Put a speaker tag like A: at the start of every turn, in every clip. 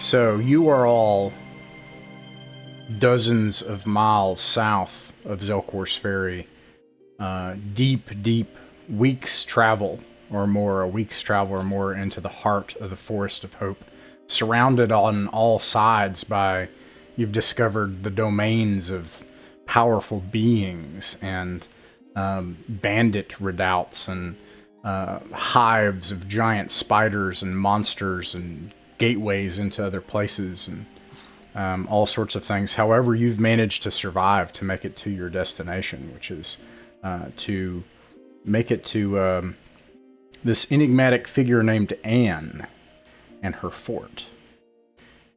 A: So you are all dozens of miles south of Zelkor's Ferry. Deep weeks travel or more, a week's travel or more into the heart of the Forest of Hope, surrounded on all sides by, you've discovered the domains of powerful beings and bandit redoubts and hives of giant spiders and monsters and gateways into other places and all sorts of things. However, you've managed to survive to make it to your destination, which is to make it to this enigmatic figure named Anne and her fort.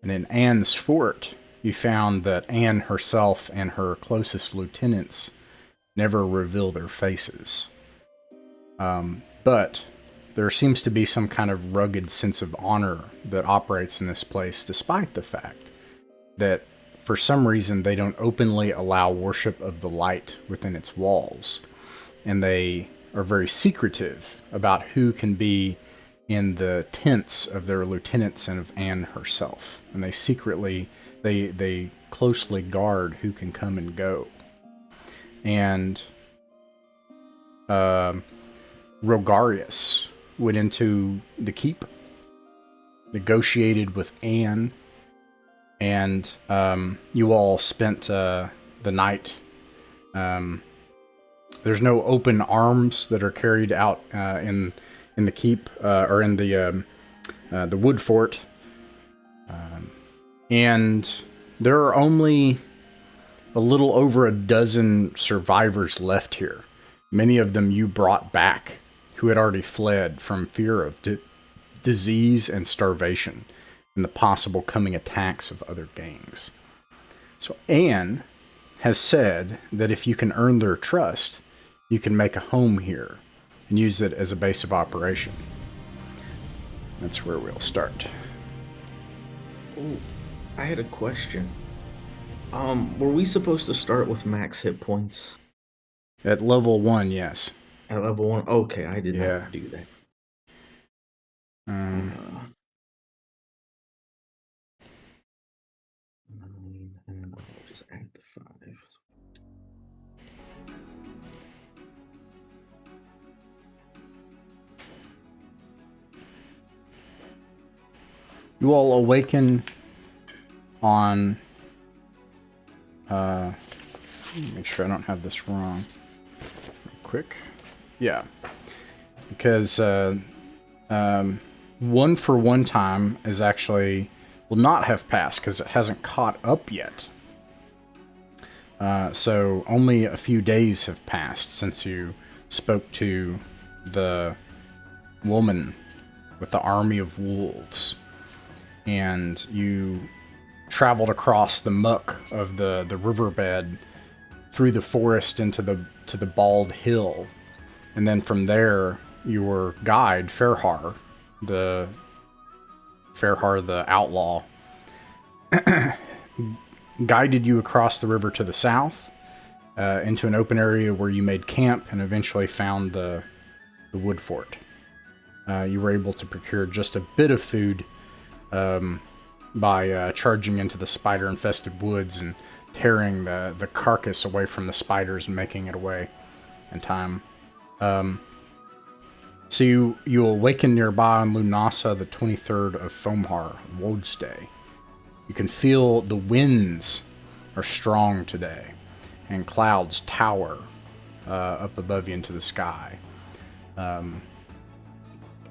A: And in Anne's fort, you found that Anne herself and her closest lieutenants never reveal their faces. But there seems to be some kind of rugged sense of honor that operates in this place, despite the fact that for some reason they don't openly allow worship of the light within its walls. And they are very secretive about who can be in the tents of their lieutenants and of Anne herself. And they secretly, they closely guard who can come and go. And Rogarius went into the keep, negotiated with Anne, and you all spent the night. There's no open arms that are carried out in the keep or in the wood fort, and there are only a little over a dozen survivors left here. Many of them you brought back, who had already fled from fear of disease and starvation and the possible coming attacks of other gangs. So Anne has said that if you can earn their trust, you can make a home here and use it as a base of operation. That's where we'll start.
B: Oh, I had a question. Were we supposed to start with max hit points?
A: At level 1, yes.
B: At level 1? Okay, I did not do that. 9, and I'll just add the 5.
A: You all awaken on... make sure I don't have this wrong. Real quick. Yeah. Because 1 for 1 time is actually... will not have passed because it hasn't caught up yet. So only a few days have passed since you spoke to the woman with the army of wolves. And you traveled across the muck of the riverbed through the forest into the bald hill. And then from there, your guide, Ferhar the outlaw, guided you across the river to the south, into an open area where you made camp and eventually found the wood fort. You were able to procure just a bit of food by charging into the spider-infested woods and tearing the carcass away from the spiders and making it away in time. So you awaken nearby on Lunasa, the 23rd of Fomhar, Wod's Day. You can feel the winds are strong today, and clouds tower up above you into the sky.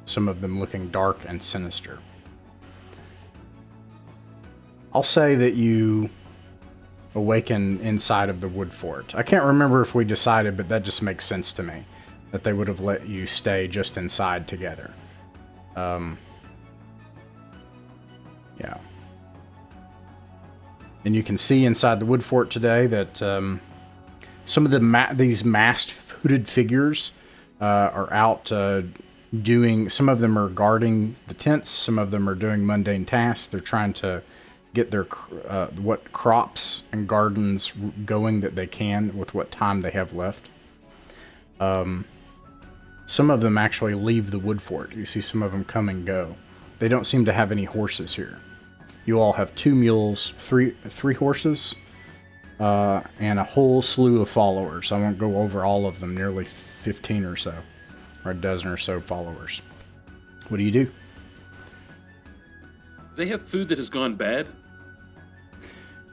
A: Some of them looking dark and sinister. I'll say that you awaken inside of the wood fort. I can't remember if we decided, but that just makes sense to me, that they would have let you stay just inside together. Yeah. And you can see inside the wood fort today that some of these masked hooded figures are out doing... Some of them are guarding the tents. Some of them are doing mundane tasks. They're trying to get their what crops and gardens going that they can with what time they have left. Some of them actually leave the wood fort. You see some of them come and go. They don't seem to have any horses here. You all have 2 mules, three horses, and a whole slew of followers. I won't go over all of them, nearly 15 or so, or a dozen or so followers. What do you do?
C: They have food that has gone bad?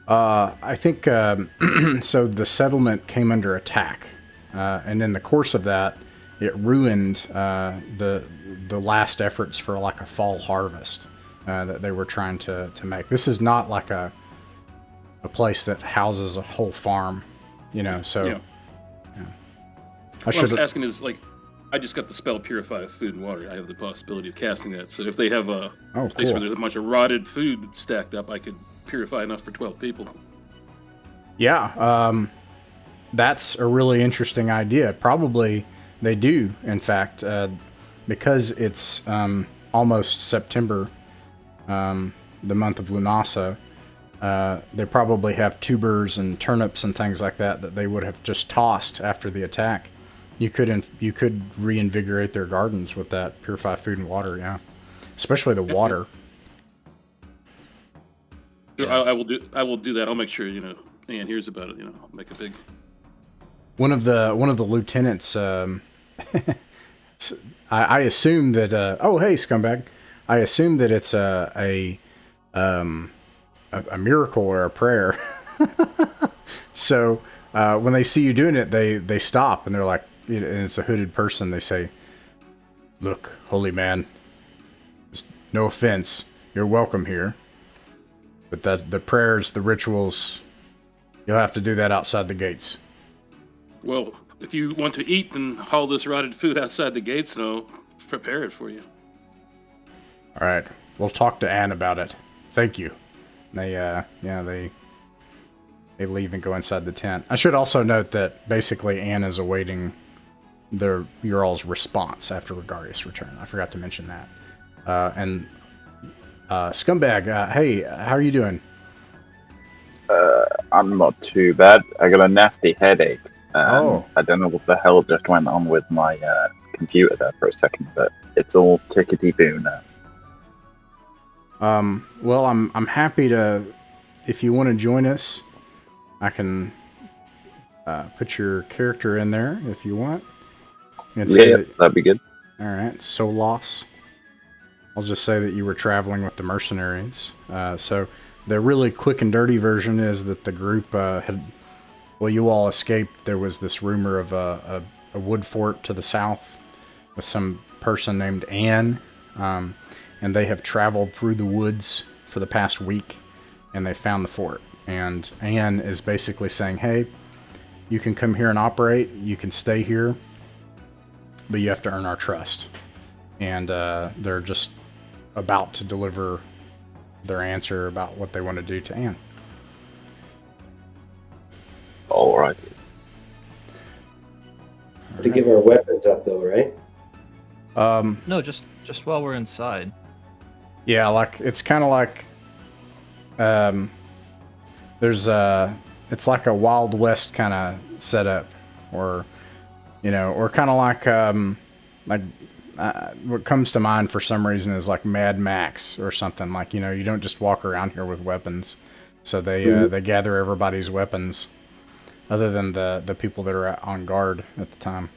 A: I think, so the settlement came under attack, and in the course of that, it ruined the last efforts for like a fall harvest that they were trying to make. This is not like a place that houses a whole farm, so...
C: Yeah. What I was asking is, like, I just got the spell Purify of Food and Water. I have the possibility of casting that. So if they have a place where there's a bunch of rotted food stacked up, I could purify enough for 12 people.
A: Yeah, that's a really interesting idea. Probably they do, in fact, because it's almost September, the month of Lunasa. They probably have tubers and turnips and things like that they would have just tossed after the attack. You could reinvigorate their gardens with that Purify Food and Water, yeah, especially the water.
C: Yeah. I will do that. I'll make sure Ann hears about it. I'll make a big.
A: One of the lieutenants. I assume that. Oh, hey, scumbag! I assume that it's a miracle or a prayer. So when they see you doing it, they stop and they're like, and it's a hooded person. They say, "Look, holy man, no offense, you're welcome here, but that the prayers, the rituals, you'll have to do that outside the gates."
C: Well, if you want to eat, then haul this rotted food outside the gates, and I'll prepare it for you.
A: All right, we'll talk to Anne about it. Thank you. They leave and go inside the tent. I should also note that basically Anne is awaiting your all's response after Regardus' return. I forgot to mention that. And Scumbag, hey, how are you doing?
D: I'm not too bad. I got a nasty headache.
A: Oh.
D: I don't know what the hell just went on with my computer there for a second, but it's all tickety-boo now.
A: Well, I'm happy to, if you want to join us, I can put your character in there if you want. And
D: That'd be good.
A: All right, Solos. I'll just say that you were traveling with the mercenaries. So the really quick and dirty version is that the group you all escaped. There was this rumor of a wood fort to the south with some person named Anne, and they have traveled through the woods for the past week, and they found the fort. And Anne is basically saying, hey, you can come here and operate, you can stay here, but you have to earn our trust. And they're just about to deliver their answer about what they want to do to Anne.
D: All right.
E: To give our weapons up, though, right?
F: No, just while we're inside.
A: Yeah, like it's kind of like there's it's like a Wild West kind of setup, or or kind of like what comes to mind for some reason is like Mad Max or something. Like you don't just walk around here with weapons, so they gather everybody's weapons, other than the people that are on guard at the time.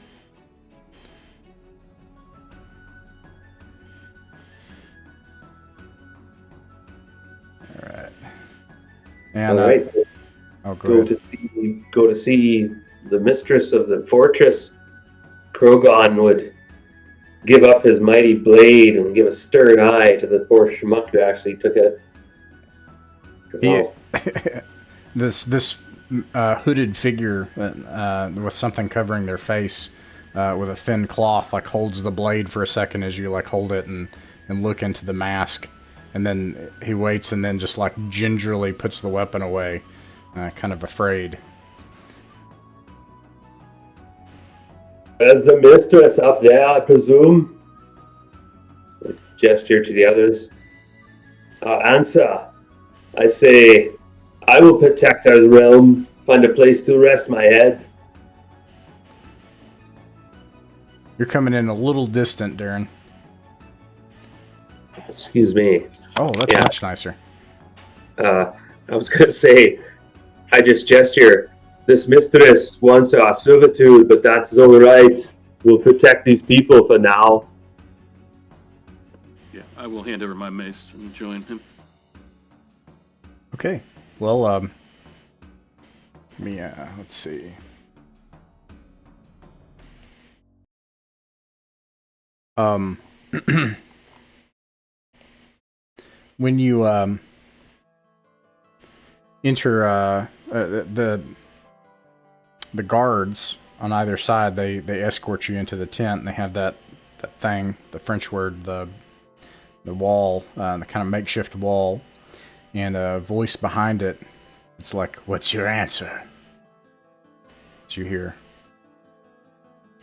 A: All right. And
E: all right.
A: Go
E: to see the mistress of the fortress. Krogon would give up his mighty blade and give a stern eye to the poor schmuck who actually took it.
A: This hooded figure with something covering their face with a thin cloth like holds the blade for a second as you like hold it and look into the mask, and then he waits and then just like gingerly puts the weapon away, kind of afraid.
E: As the mistress up there, I presume. A gesture to the others. Answer. I say, I will protect our realm, find a place to rest my head.
A: You're coming in a little distant, Darren.
E: Excuse me.
A: Oh, that's much nicer.
E: I was going to say, I just gesture. This mistress wants our servitude, but that's all right. We'll protect these people for now.
C: Yeah, I will hand over my mace and join him.
A: Okay. Well, let me, let's see. When you, enter, the guards on either side, they escort you into the tent, and they have that thing, the French word, the wall, the kind of makeshift wall, and a voice behind it. It's like, "What's your answer?" As you hear,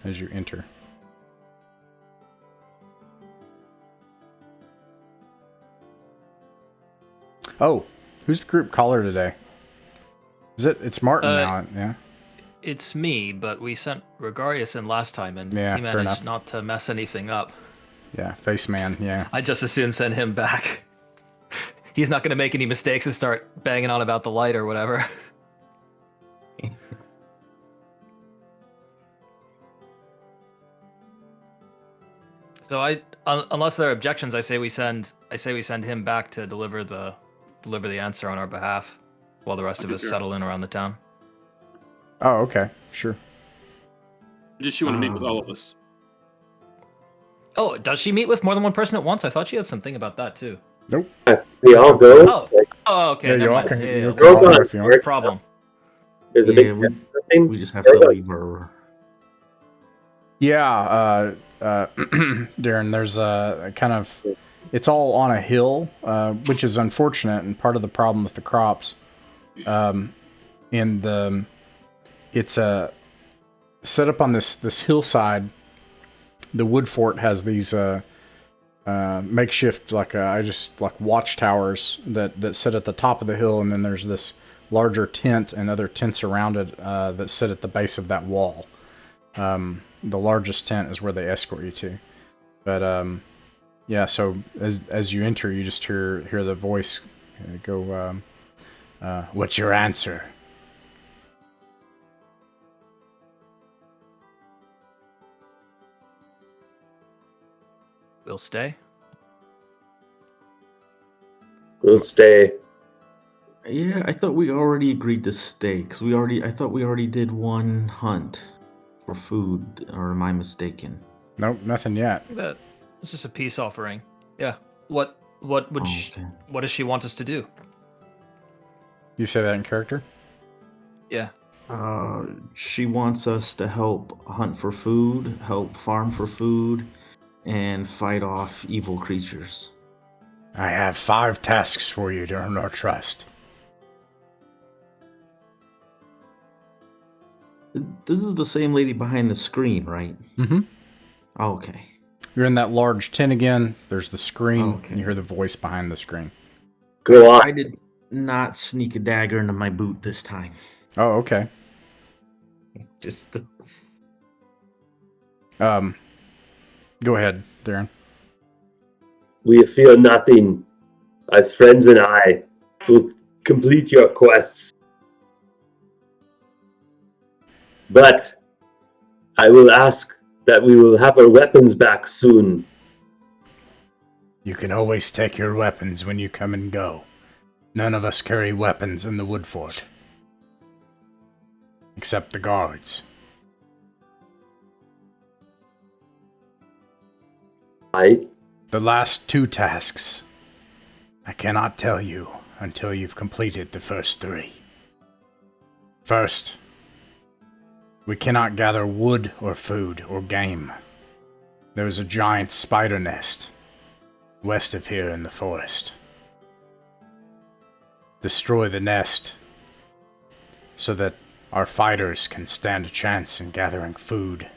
A: as you enter. Oh, who's the group caller today? It's Martin now, yeah?
F: It's me, but we sent Regarius in last time, and he managed not to mess anything up.
A: Yeah, Face Man, yeah.
F: I just as soon send him back. He's not going to make any mistakes and start banging on about the light or whatever. So unless there are objections, I say we send him back to deliver the answer on our behalf, while the rest of us settle in around the town.
A: Oh, okay, sure.
C: Does she want to meet with all of us?
F: Oh, does she meet with more than one person at once? I thought she had something about that too.
A: Nope.
E: We all go.
F: Oh, okay.
A: Yeah,
F: never
A: you all
F: mind.
A: can.
F: Yeah,
A: You can all go if you
F: no
A: want.
F: problem.
E: There's a big thing.
B: We just have to leave her.
A: Yeah, Darren, there's a kind of... It's all on a hill, which is unfortunate and part of the problem with the crops. It's set up on this hillside. The wood fort has these makeshift watchtowers that sit at the top of the hill, and then there's this larger tent and other tents around it that sit at the base of that wall. The largest tent is where they escort you to. But yeah, so as you enter, you just hear the voice go, "What's your answer?"
F: We'll stay.
E: We'll stay.
B: Yeah, I thought we already agreed to stay, because I thought we already did one hunt for food, or am I mistaken?
A: Nope, nothing yet.
F: It's just a peace offering. Yeah. What does she want us to do?
A: You say that in character?
F: Yeah.
B: She wants us to help hunt for food, help farm for food, and fight off evil creatures.
A: I have 5 tasks for you to earn our trust.
B: This is the same lady behind the screen, right?
A: Mm-hmm.
B: Oh, okay.
A: You're in that large tent again. There's the screen.
B: Okay.
A: And you hear the voice behind the screen.
E: Go on.
B: I did not sneak a dagger into my boot this time.
A: Oh, okay.
B: Just...
A: Go ahead, Darren.
E: We fear nothing. My friends and I will complete your quests. But I will ask that we will have our weapons back soon.
A: You can always take your weapons when you come and go. None of us carry weapons in the wood fort. Except the guards. The last 2 tasks, I cannot tell you until you've completed the first 3. First, we cannot gather wood or food or game. There is a giant spider nest west of here in the forest. Destroy the nest so that our fighters can stand a chance in gathering food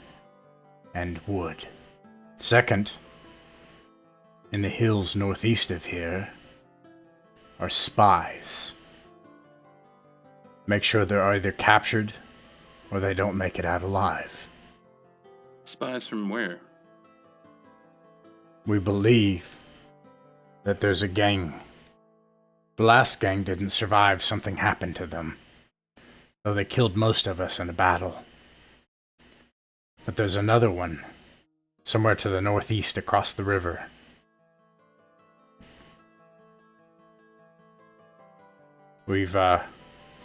A: and wood. Second, in the hills northeast of here are spies. Make sure they're either captured or they don't make it out alive.
C: Spies from where?
A: We believe that there's a gang The last gang didn't survive. Something happened to them. Though they killed most of us in a battle. But there's another one. Somewhere to the northeast across the river.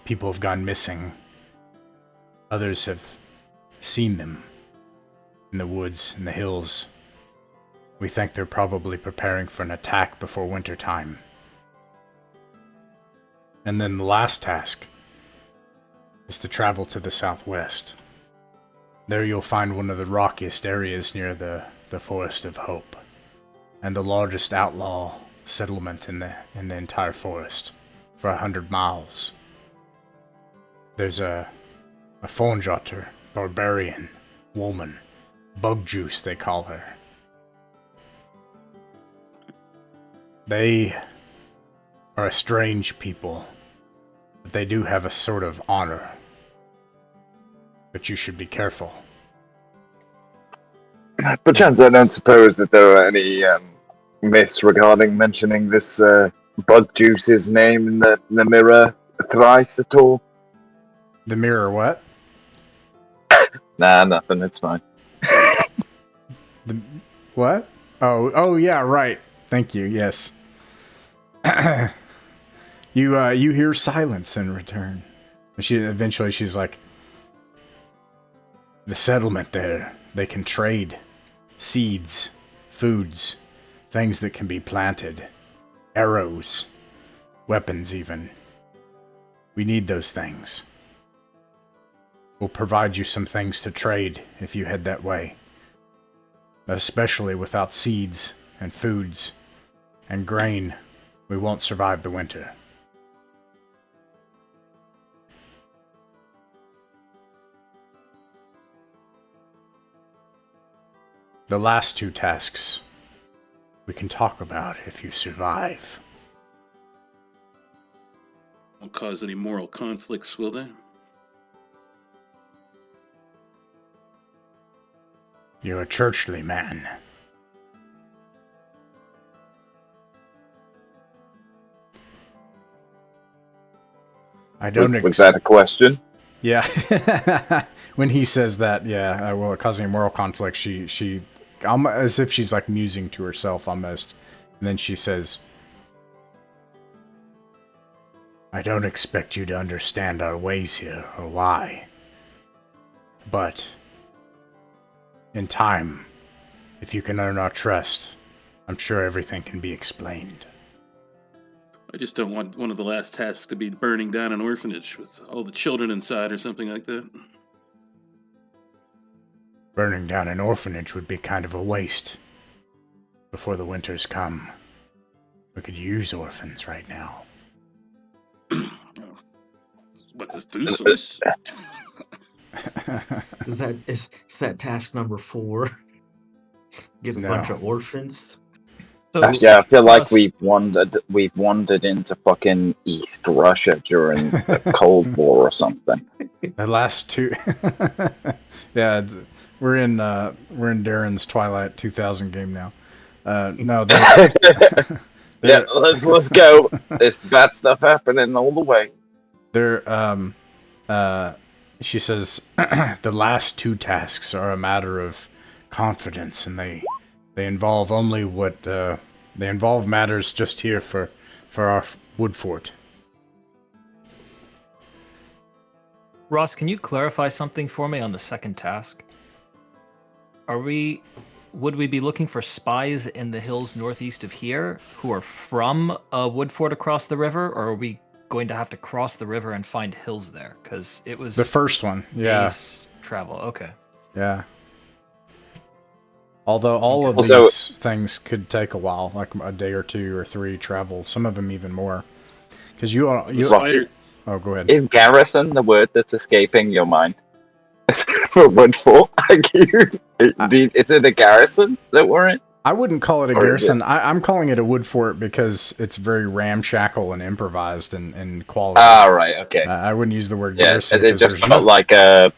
A: People have gone missing. Others have seen them in the woods, in the hills. We think they're probably preparing for an attack before wintertime. And then the last task is to travel to the southwest. There you'll find one of the rockiest areas near the Forest of Hope, and the largest outlaw settlement in the entire forest for 100 miles. There's a Fawnjotter, barbarian woman, bug juice they call her. They are a strange people, but they do have a sort of honor. But you should be careful.
D: Perchance I don't suppose that there are any myths regarding mentioning this bug juice's name in the mirror thrice at all?
A: The mirror what?
D: Nah, nothing, it's fine.
A: The what? Oh yeah, right. Thank you, yes. You hear silence in return. And she's like, the settlement there, they can trade seeds, foods, things that can be planted, arrows, weapons even. We need those things. We'll provide you some things to trade if you head that way. Especially without seeds and foods and grain, we won't survive the winter. The last two tasks we can talk about if you survive.
C: Won't cause any moral conflicts, will they?
A: You're a churchly man. I don't.
D: Was that a question?
A: Yeah. When he says that, yeah, well, causing a moral conflict, she, as if she's like musing to herself almost, and then she says, "I don't expect you to understand our ways here or why, but in time, if you can earn our trust, I'm sure everything can be explained."
C: I just don't want one of the last tasks to be burning down an orphanage with all the children inside or something like that.
A: Burning down an orphanage would be kind of a waste before the winters come. We could use orphans right now.
C: What, a food source?
B: Is that task number 4? Get a bunch of orphans.
F: So,
D: yeah, I feel like we've wandered into fucking East Russia during the Cold War or something.
A: The last two, yeah, we're in Darren's Twilight 2000 game now. No,
D: yeah, let's go. There's bad stuff happening all the way.
A: She says the last two tasks are a matter of confidence, and they involve only what they involve matters just here for our wood fort.
F: Ross, can you clarify something for me on the second task? Would we be looking for spies in the hills northeast of here who are from a wood fort across the river, or are we going to have to cross the river and find hills there? Because it was
A: the first one, yeah.
F: Days travel, okay.
A: Yeah. Although all of these things could take a while, like a day or 2 or 3 travel, some of them even more. Because you oh, go ahead.
D: Is garrison the word that's escaping your mind? For Woodfall? Is it a garrison that we're in?
A: I wouldn't call it a garrison. I'm calling it a wood fort because it's very ramshackle and improvised and quality.
D: Ah, right, okay.
A: I wouldn't use the word garrison.
D: Is it just felt like a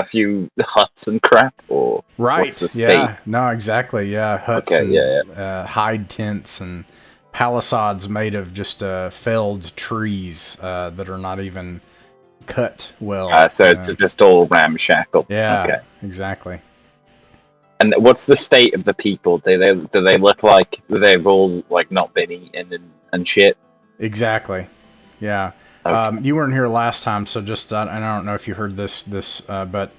D: few huts and crap, or
A: right?
D: What's the state?
A: Yeah, no, exactly. Yeah, huts.
D: Okay,
A: and hide tents and palisades made of just felled trees that are not even cut well.
D: So it's just all ramshackle.
A: Yeah,
D: okay.
A: Exactly.
D: And what's the state of the people? Do they look like they've all like not been eaten and shit?
A: Exactly. Yeah.
D: Okay.
A: You weren't here last time, so just and I don't know if you heard this, but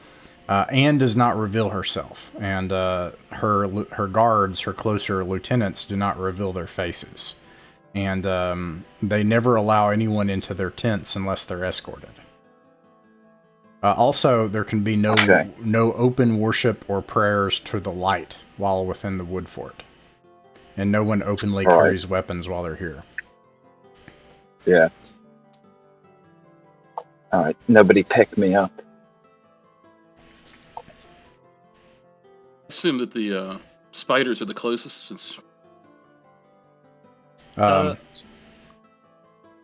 A: Anne does not reveal herself, and her guards, her closer lieutenants, do not reveal their faces, and they never allow anyone into their tents unless they're escorted. Also, there can be no open worship or prayers to the light while within the wood fort, and no one openly carries weapons while they're here.
D: Yeah. All right. Nobody pick me up.
C: Assume that the spiders are the closest. Since
F: I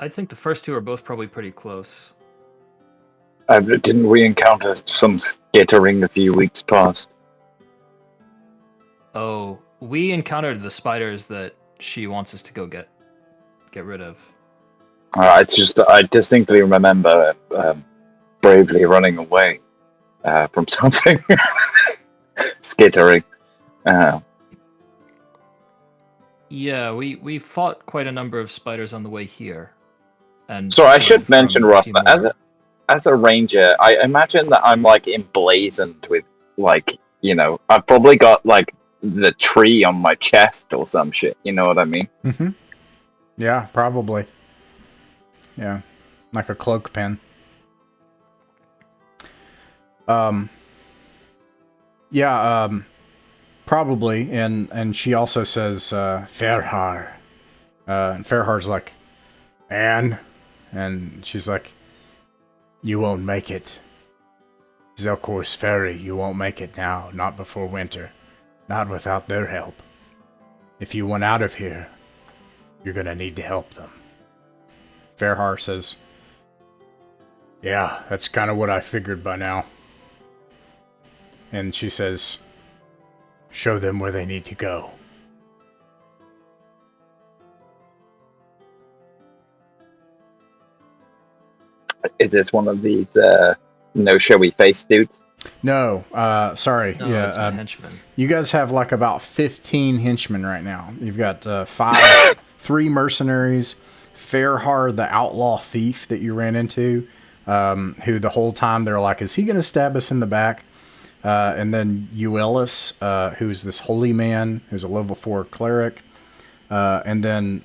F: think the first two are both probably pretty close.
D: Didn't we encounter some skittering a few weeks past?
F: Oh, we encountered the spiders that she wants us to go get rid of.
D: It's just I distinctly remember bravely running away from something. Skittering.
F: Yeah, we fought quite a number of spiders on the way here. And
D: so I should mention, Ross, that as a ranger, I imagine that I'm like emblazoned with like, I've probably got like the tree on my chest or some shit. You know what I mean?
A: Mm-hmm. Yeah, probably. Yeah, like a cloak pin. Probably, and she also says Ferhar, and Ferhar's like, Anne, and she's like, you won't make it. Zelkor's ferry, you won't make it now, not before winter, not without their help. If you want out of here, you're gonna need to help them. Ferhar says, yeah, that's kind of what I figured by now. And she says, show them where they need to go.
D: Is this one of these no showy face dudes?
A: No, sorry.
F: No,
A: yeah,
F: that's my henchman.
A: You guys have like about 15 henchmen right now. You've got 3 mercenaries, Ferhar, the outlaw thief that you ran into, who the whole time they're like, is he going to stab us in the back? And then Euelis, who's this holy man, who's a level 4 cleric. And then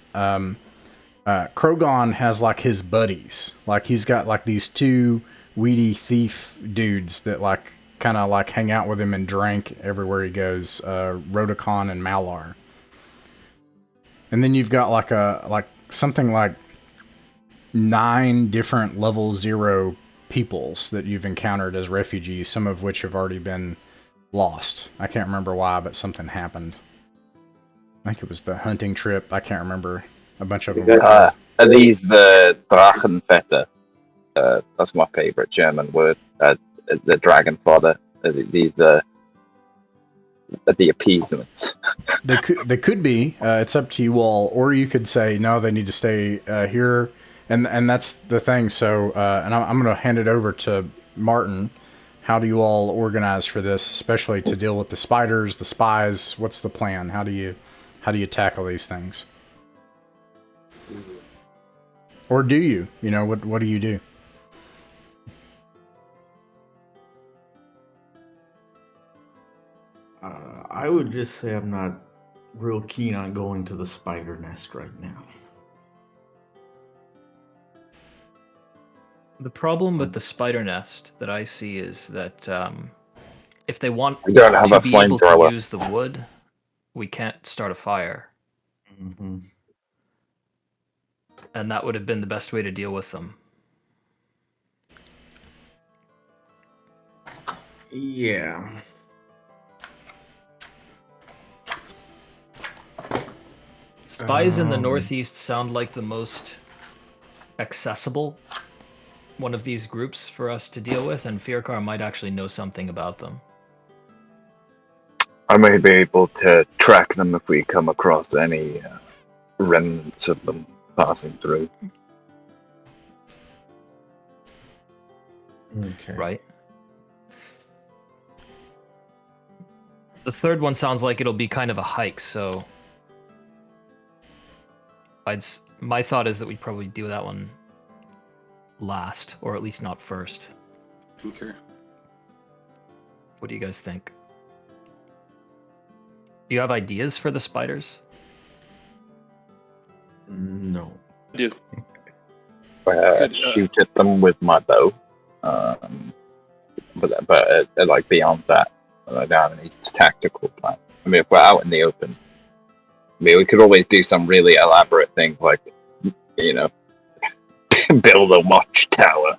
A: Krogon has like his buddies. Like he's got like these 2 weedy thief dudes that like kind of like hang out with him and drink everywhere he goes. Rodicon and Malar. And then you've got like something like 9 different level 0 peoples that you've encountered as refugees, some of which have already been lost. I can't remember why, but something happened. I think it was the hunting trip. I can't remember. A bunch of them.
D: Are these the Drachenvetter? That's my favorite German word. The dragon fodder. Are these the appeasements?
A: They could be. It's up to you all, or you could say no. They need to stay here. And that's the thing. So, and I'm going to hand it over to Martin. How do you all organize for this, especially to deal with the spiders, the spies? What's the plan? How do you tackle these things? Or do you? What do you do?
B: I would just say I'm not real keen on going to the spider nest right now.
F: The problem with the spider nest that I see is that if they want
D: we don't have
F: to
D: a
F: be able
D: flamethrower
F: to use the wood, we can't start a fire.
B: Mm-hmm.
F: And that would have been the best way to deal with them.
B: Yeah.
F: Spies in the northeast sound like the most accessible one of these groups for us to deal with, and Firkar might actually know something about them.
D: I may be able to track them if we come across any remnants of them passing through.
B: Okay.
F: Right. The third one sounds like it'll be kind of a hike, so my thought is that we'd probably do that one last, or at least not first.
C: Okay.
F: What do you guys think? Do you have ideas for the spiders?
B: No.
C: I do.
D: Shoot at them with my bow. But like beyond that, I don't have any tactical plan. I mean, if we're out in the open, I mean, we could always do some really elaborate thing, like, you know, build a watchtower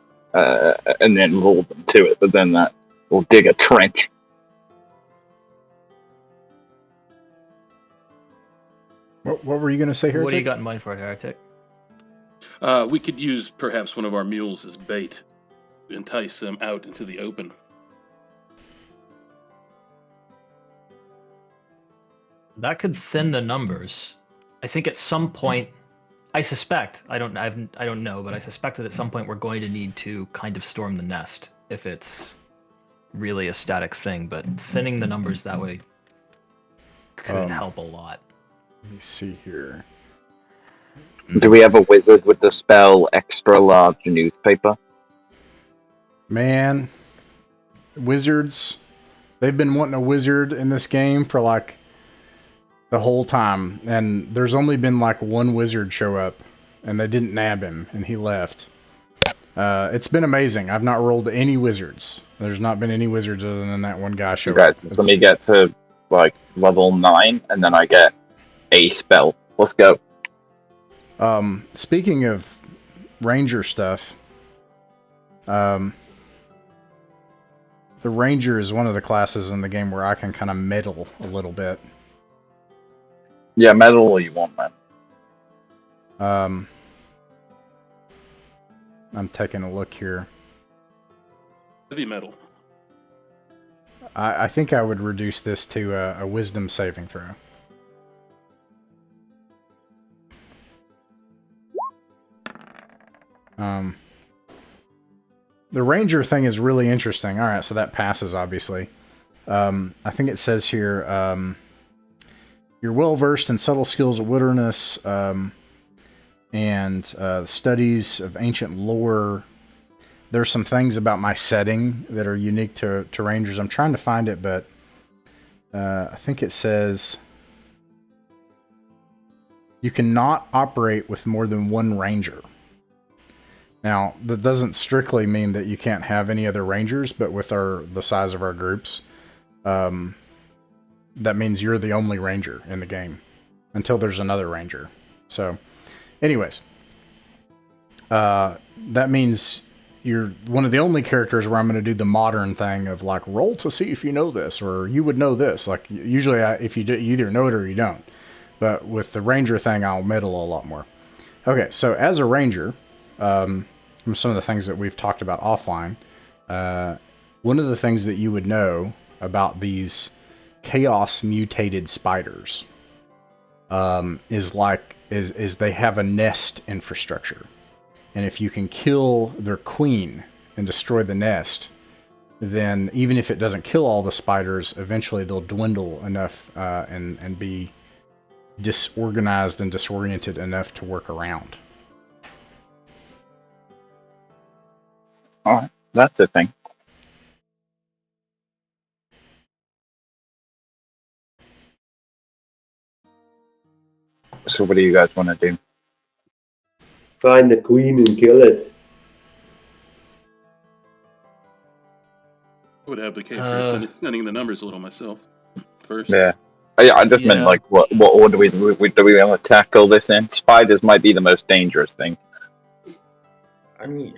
D: and then lure them to it. But then that will dig a trench.
A: What were you going to say here?
F: What do you got in mind for it, Heretic?
C: We could use perhaps one of our mules as bait to entice them out into the open.
F: That could thin the numbers. I think at some point, I suspect, I don't know, but I suspect that at some point we're going to need to kind of storm the nest if it's really a static thing, but thinning the numbers that way could help a lot.
A: Let me see here.
D: Do we have a wizard with the spell extra large newspaper?
A: Man, wizards, they've been wanting a wizard in this game for like the whole time, and there's only been like one wizard show up, and they didn't nab him, and he left. It's been amazing. I've not rolled any wizards. There's not been any wizards other than that one guy show up.
D: Let me get to like level 9, and then I get a spell. Let's go.
A: Speaking of ranger stuff, the ranger is one of the classes in the game where I can kind of meddle a little bit.
D: Yeah, meddle all you want, man.
A: I'm taking a look here.
C: Heavy metal.
A: I think I would reduce this to a wisdom saving throw. The ranger thing is really interesting. All right, so that passes, obviously. I think it says here, you're well-versed in subtle skills of wilderness and studies of ancient lore. There's some things about my setting that are unique to rangers. I'm trying to find it, but I think it says you cannot operate with more than one ranger. Now, that doesn't strictly mean that you can't have any other rangers, but with the size of our groups, that means you're the only ranger in the game until there's another ranger. So, anyways, that means you're one of the only characters where I'm going to do the modern thing of like roll to see if you know this or you would know this. Like usually, if you do, you either know it or you don't. But with the ranger thing, I'll meddle a lot more. Okay, so as a ranger, some of the things that we've talked about offline, one of the things that you would know about these chaos mutated spiders is they have a nest infrastructure. And if you can kill their queen and destroy the nest, then even if it doesn't kill all the spiders, eventually they'll dwindle enough and be disorganized and disoriented enough to work around.
D: Alright, that's a thing. So what do you guys want to do?
E: Find the queen and kill it.
C: I would advocate for thinning the numbers a little myself first.
D: Yeah. I just meant like what order do we want to tackle this in? Spiders might be the most dangerous thing.
B: I mean,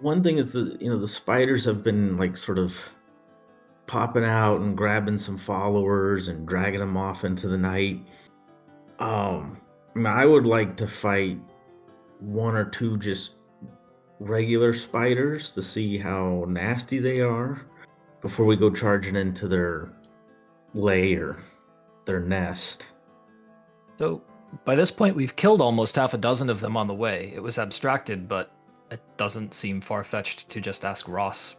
B: one thing is the spiders have been like sort of popping out and grabbing some followers and dragging them off into the night. I mean, I would like to fight one or two just regular spiders to see how nasty they are before we go charging into their lair, their nest.
F: So By this point, we've killed almost half a dozen of them on the way. It was abstracted, but it doesn't seem far-fetched to just ask Ross,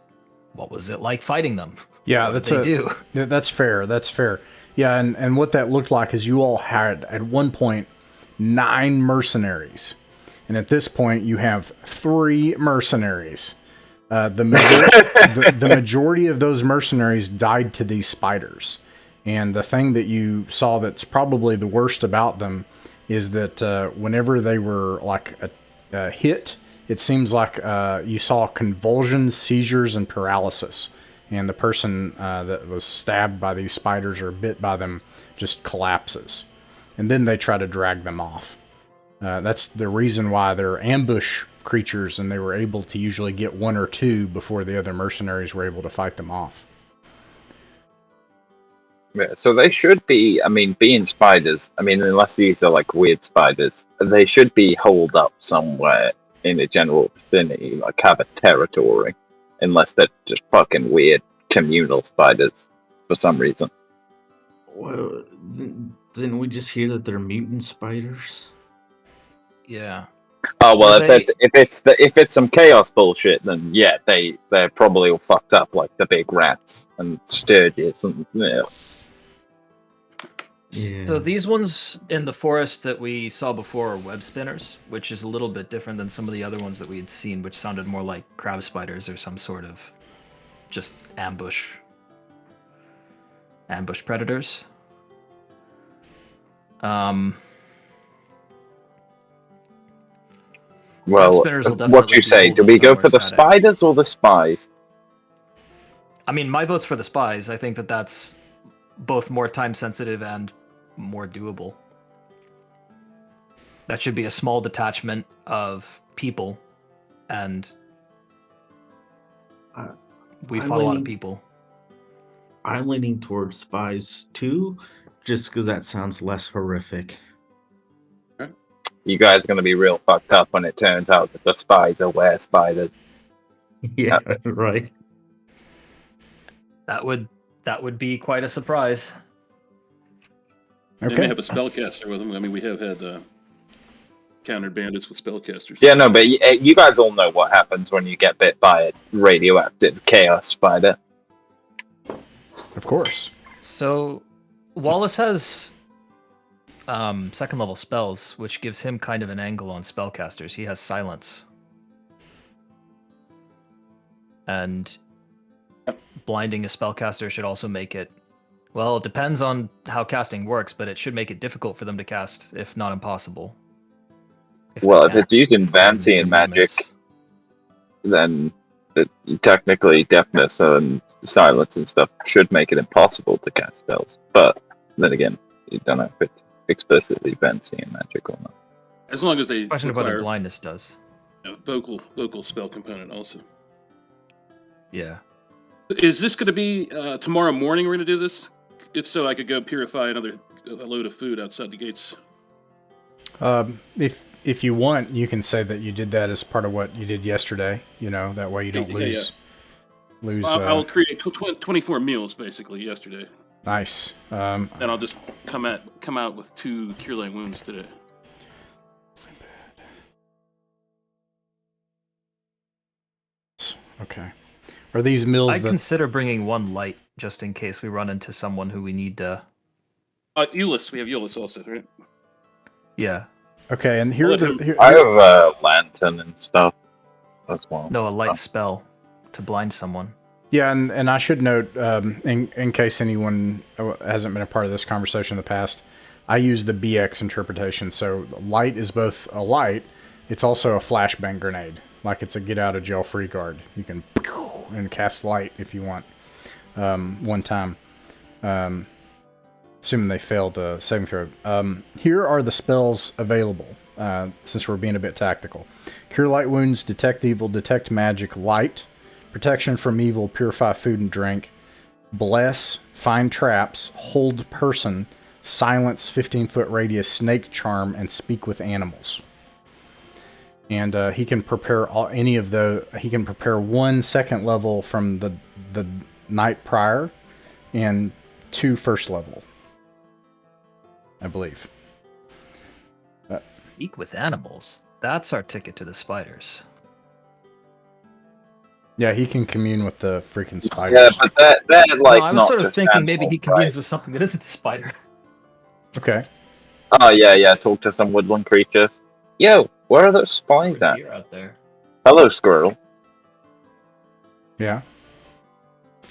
F: what was it like fighting them?
A: Yeah,
F: what did they do?
A: That's fair. That's fair. Yeah, and what that looked like is you all had, at one point, 9 mercenaries. And at this point, you have 3 mercenaries. The majority of those mercenaries died to these spiders. And the thing that you saw that's probably the worst about them is that whenever they were like hit, it seems like you saw convulsions, seizures, and paralysis. And the person that was stabbed by these spiders or bit by them just collapses. And then they try to drag them off. That's the reason why they're ambush creatures, and they were able to usually get 1 or 2 before the other mercenaries were able to fight them off.
D: Yeah, so they should be, I mean, being spiders, I mean, unless these are like weird spiders, they should be holed up somewhere in a general vicinity, like have a territory, unless they're just fucking weird communal spiders for some reason.
B: Well, didn't we just hear that they're mutant spiders?
F: Yeah.
D: Oh well, if it's some chaos bullshit, then yeah, they're probably all fucked up like the big rats and sturges and yeah.
B: Yeah.
F: So these ones in the forest that we saw before are web spinners, which is a little bit different than some of the other ones that we had seen, which sounded more like crab spiders or some sort of just ambush predators.
D: Well, what do you say? Do we go for the spiders or the spies?
F: I mean, my vote's for the spies. I think that that's both more time sensitive and more doable. That should be a small detachment of people, and we fought a lot of people.
B: I'm leaning towards spies too, just because that sounds less horrific.
D: You guys are going to be real fucked up when it turns out that the spies are were spiders.
B: Yeah, right.
F: That would be quite a surprise.
C: Okay. They may have a spellcaster with them. I mean, we have had countered bandits with spellcasters.
D: Yeah, no, but you guys all know what happens when you get bit by a radioactive chaos spider.
A: Of course.
F: So, Wallace has second level spells, which gives him kind of an angle on spellcasters. He has silence. And blinding a spellcaster should also make it, well, it depends on how casting works, but it should make it difficult for them to cast, if not impossible.
D: If it's using Vancian magic, then technically deafness and silence and stuff should make it impossible to cast spells. But then again, you don't know if it's explicitly Vancian magic or not.
C: As long as they
F: question of whether blindness does.
C: Vocal spell component also.
F: Yeah.
C: Is this going to be tomorrow morning we're going to do this? If so, I could go purify a load of food outside the gates.
A: If you want, you can say that you did that as part of what you did yesterday. You know, that way you don't lose.
C: I'll create 24 meals basically yesterday.
A: Nice.
C: And I'll just come out with 2 cure light wounds today.
A: Okay. Are these meals?
F: I'd consider bringing 1 light just in case we run into someone who we need to.
C: Ulyss. We have Ulyss also, right?
F: Yeah.
A: Okay, and here
D: I have a lantern and stuff as well.
F: No, a light spell to blind someone.
A: Yeah, and I should note, in case anyone hasn't been a part of this conversation in the past, I use the BX interpretation. So light is both a light, it's also a flashbang grenade. Like it's a get out of jail free card. You can and cast light if you want. One time. Assuming they failed the saving throw. Here are the spells available, since we're being a bit tactical. Cure light wounds, detect evil, detect magic, light, protection from evil, purify food and drink, bless, find traps, hold person, silence, 15-foot radius, snake charm, and speak with animals. And he can prepare any of the. He can prepare 1 second level from the night prior, and 2 first level, I believe.
F: Speak with animals. That's our ticket to the spiders.
A: Yeah, he can commune with the freaking spiders.
D: Yeah, but they're like
F: no, I was
D: not
F: sort of
D: just
F: thinking maybe
D: animals,
F: he communes
D: right?
F: with something that isn't a spider.
A: Okay.
D: Oh yeah. Talk to some woodland creatures. Yo, where are those spies at?
F: Deer out there.
D: Hello, squirrel.
A: Yeah.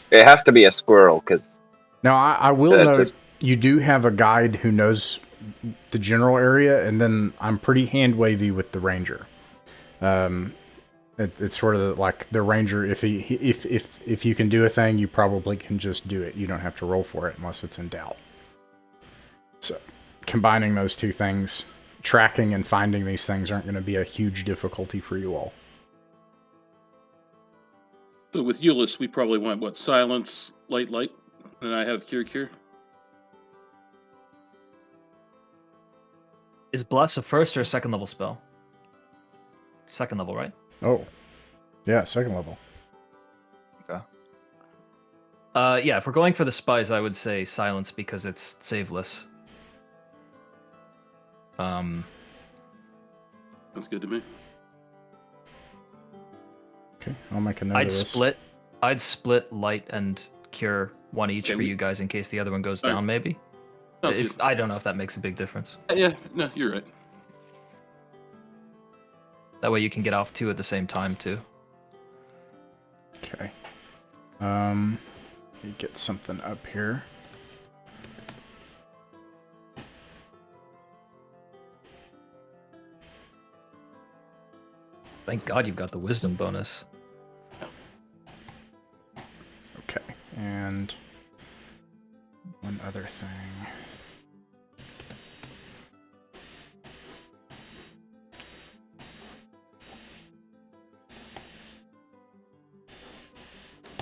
D: It has to be a squirrel, because...
A: Now, I will note, you do have a guide who knows the general area, and then I'm pretty hand-wavy with the ranger. It's sort of like the ranger, if you can do a thing, you probably can just do it. You don't have to roll for it unless it's in doubt. So, combining those two things, tracking and finding these things aren't going to be a huge difficulty for you all.
C: So with Euless, we probably want, silence, light, and I have cure.
F: Is Bless a first or a second level spell? Second level, right?
A: Oh. Yeah, second level.
F: Okay. Yeah, if we're going for the spies, I would say silence because it's saveless.
C: That's good to me.
A: Okay, I'll make a note of this.
F: I'd split light and cure one each for you guys in case the other one goes down, maybe. I don't know if that makes a big difference.
C: Yeah, no, you're right.
F: That way you can get off two at the same time, too.
A: Okay. Let me get something up here.
F: Thank God you've got the wisdom bonus.
A: Okay, and one other thing.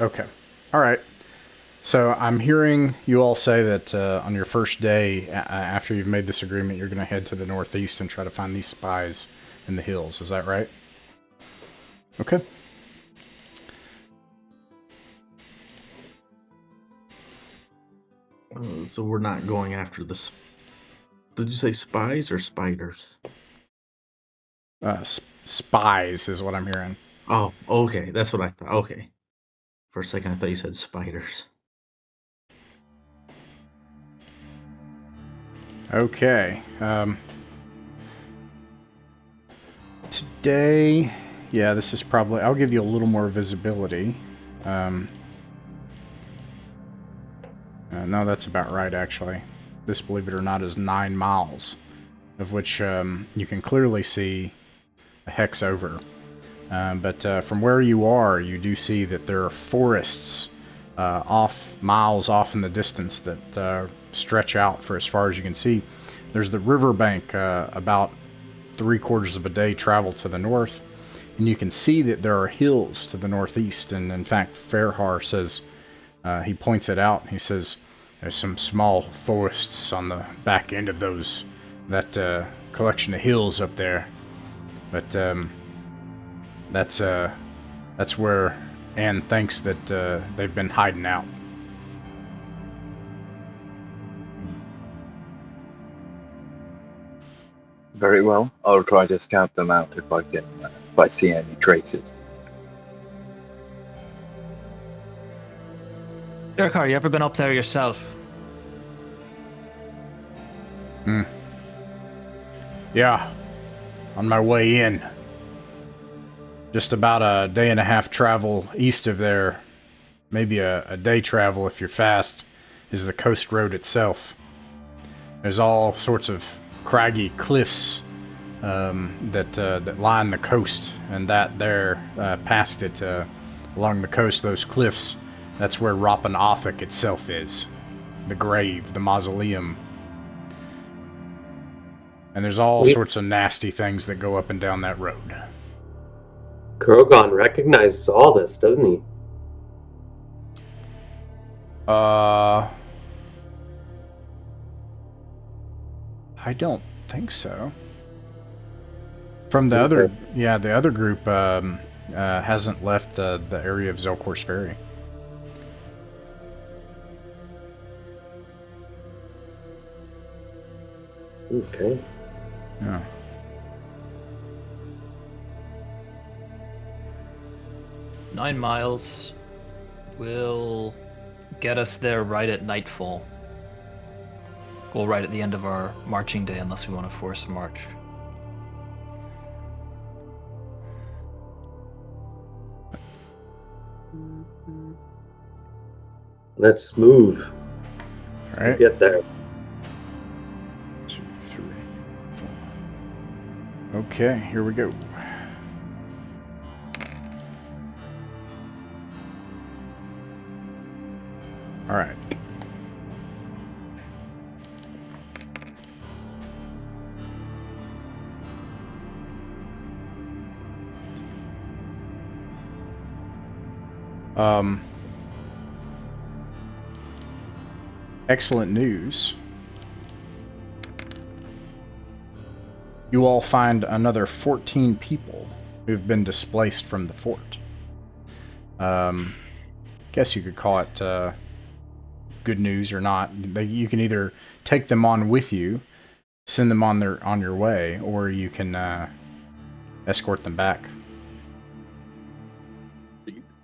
A: Okay. All right. So I'm hearing you all say that on your first day, after you've made this agreement, you're going to head to the northeast and try to find these spies in the hills. Is that right? Okay.
B: So we're not going after the... Did you say spies or spiders?
A: Spies is what I'm hearing.
B: Oh, okay. That's what I thought. Okay. For a second, I thought you said spiders.
A: Okay. Today, yeah, this is probably... I'll give you a little more visibility. No, that's about right, actually. This, believe it or not, is 9 miles, of which you can clearly see a hex over. But from where you are, you do see that there are forests miles off in the distance that stretch out for as far as you can see. There's the riverbank about 3/4 of a day travel to the north, and you can see that there are hills to the northeast. And in fact, Fairhar says, he points it out. He says, there's some small forests on the back end of that collection of hills up there. But that's where Anne thinks that they've been hiding out.
D: Very well. I'll try to scout them out if I see any traces.
F: Derkar, you ever been up there yourself?
A: Yeah. On my way in. Just about a day and a half travel east of there, maybe a day travel if you're fast, is the coast road itself. There's all sorts of craggy cliffs that line the coast, and that there, past it, along the coast, those cliffs, that's where Rappan Athuk itself is. The grave, the mausoleum. And there's all sorts of nasty things that go up and down that road.
E: Krogan recognizes all this, doesn't he?
A: I don't think so. From the other group hasn't left the area of Zelkor's Ferry.
E: Okay.
A: Yeah.
F: 9 miles will get us there right at nightfall. Well, right at the end of our marching day, unless we want to force a march.
E: Let's move.
A: All right.
E: Get there.
A: 2, 3, 4. Okay, here we go. All right. Excellent news. You all find another 14 people who've been displaced from the fort. Guess you could call it good news or not. You can either take them on with you, send them on your way, or you can escort them back.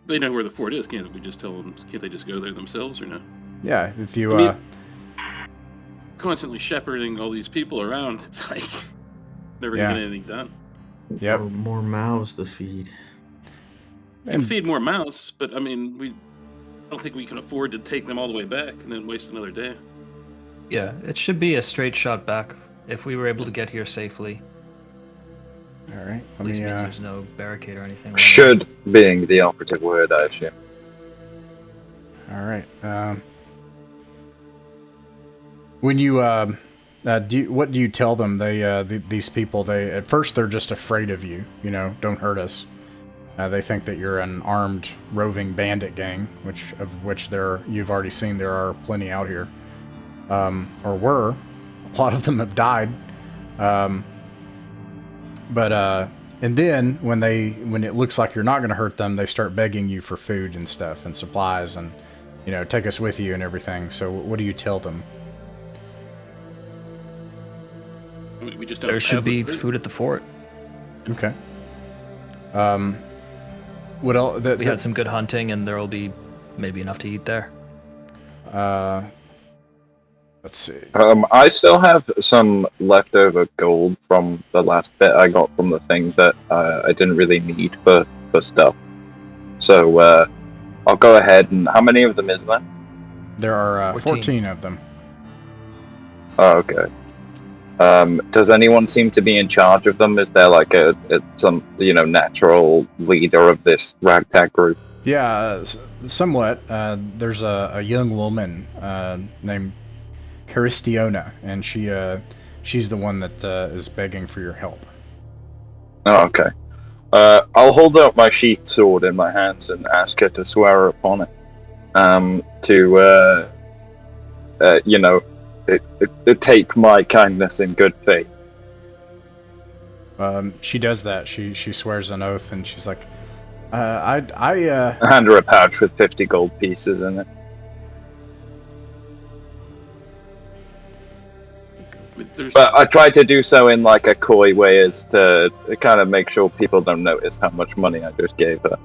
C: They know where the fort is, can't we just tell them? Can't they just go there themselves or no?
A: Yeah, if you
C: constantly shepherding all these people around, it's like never gonna get anything done.
A: Yep.
B: Or more mouths to feed.
C: You can feed more mouths, but I mean, I don't think we can afford to take them all the way back and then waste another day.
F: Yeah, it should be a straight shot back if we were able to get here safely.
A: All right.
F: At least means there's no barricade or anything.
D: Should being the operative word, I assume.
A: All right. When you what do you tell them? These people, at first they're just afraid of you. You know, don't hurt us. They think that you're an armed roving bandit gang, which you've already seen there are plenty out here, or were. A lot of them have died. And then when it looks like you're not going to hurt them, they start begging you for food and stuff and supplies and, take us with you and everything. So what do you tell them?
C: We just don't
F: there should be food at the fort.
A: Okay. What else?
F: We had some good hunting, and there will be maybe enough to eat there.
A: Let's see.
D: I still have some leftover gold from the last bit I got from the thing that I didn't really need for stuff. So I'll go ahead and... How many of them is there?
A: There are 14 of them.
D: Oh, okay. Does anyone seem to be in charge of them? Is there like some natural leader of this ragtag group?
A: Yeah, somewhat. There's a young woman named Caristiona, and she's the one that is begging for your help.
D: Oh, okay. I'll hold out my sheath sword in my hands and ask her to swear upon it. To take my kindness in good faith.
A: She does that. She swears an oath, and she's like, I
D: hand her a pouch with 50 gold pieces in it. But I try to do so in like a coy way, as to kind of make sure people don't notice how much money I just gave her.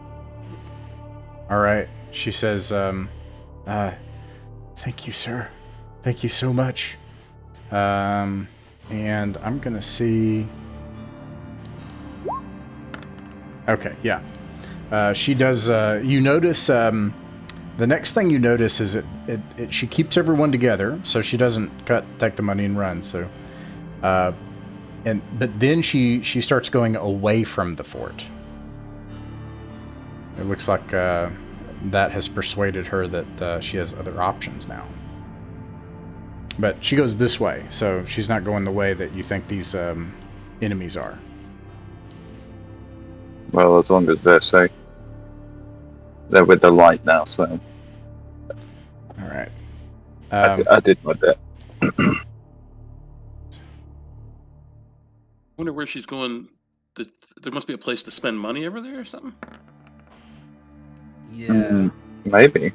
A: All right. She says, thank you, sir. Thank you so much. And I'm gonna see. Okay, yeah. She does. You notice. The next thing you notice is she keeps everyone together, so she doesn't take the money and run. So, but then she starts going away from the fort. It looks like that has persuaded her that she has other options now. But she goes this way, so she's not going the way that you think these enemies are.
D: Well, as long as they're safe. They're with the light now, so...
A: Alright.
D: I did my bit.
C: Wonder where she's going. There must be a place to spend money over there or something?
F: Yeah.
D: Maybe.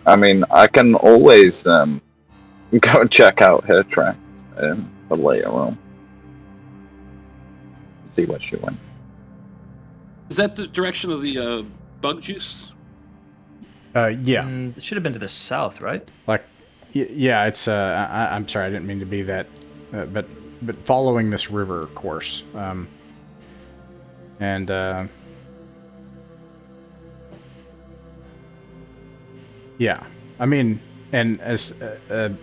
D: I mean, I can always go and check out her tracks for later on. See where she went.
C: Is that the direction of the bug juice?
A: Yeah.
F: It should have been to the south, right?
A: Like, yeah, it's, I'm sorry, I didn't mean to be that, but following this river course, yeah, I mean, and as, let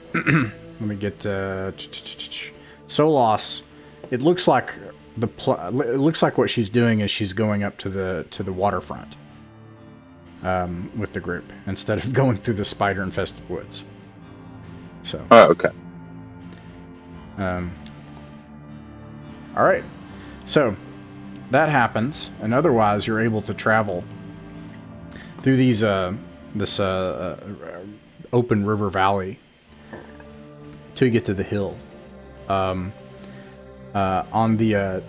A: me get, Solas, it looks like it looks like what she's doing is she's going up to the waterfront, with the group, instead of going through the spider-infested woods. So.
D: Oh, okay.
A: All right. So that happens, and otherwise you're able to travel through these this open river valley till you get to the hill. On the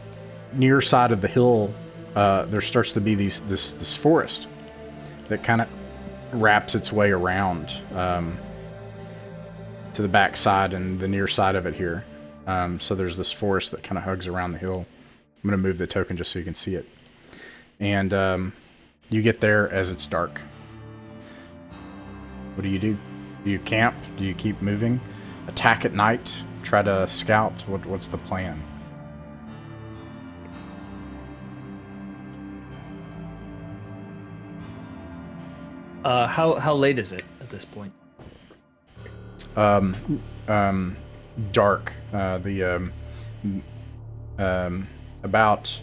A: near side of the hill, there starts to be this forest that kind of wraps its way around to the back side and the near side of it here. So there's this forest that kind of hugs around the hill. I'm going to move the token just so you can see it. And you get there as it's dark. What do? Do you camp? Do you keep moving? Attack at night? Try to scout? What's the plan?
F: How late is it at this point?
A: Dark. About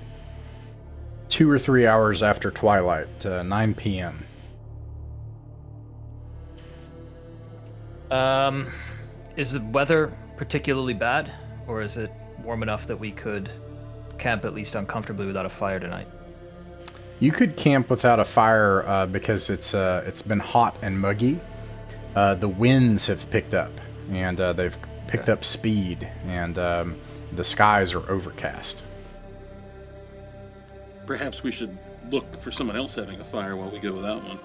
A: 2 or 3 hours after twilight, 9 p.m.
F: Is the weather particularly bad, or is it warm enough that we could camp at least uncomfortably without a fire tonight?
A: You could camp without a fire because it's been hot and muggy. The winds have picked up, and they've picked up speed, and the skies are overcast.
C: Perhaps we should look for someone else having a fire while we go without one.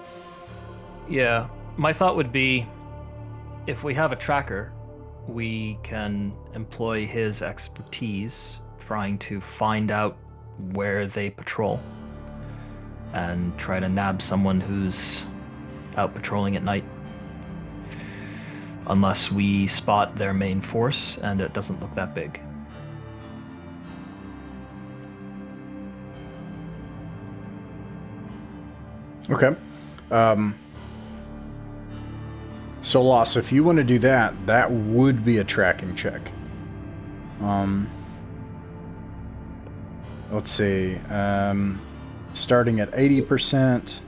F: Yeah, my thought would be, if we have a tracker, we can employ his expertise trying to find out where they patrol and try to nab someone who's out patrolling at night. Unless we spot their main force and it doesn't look that big.
A: Okay. Solas, if you want to do that, that would be a tracking check. Let's see. Starting at 80%.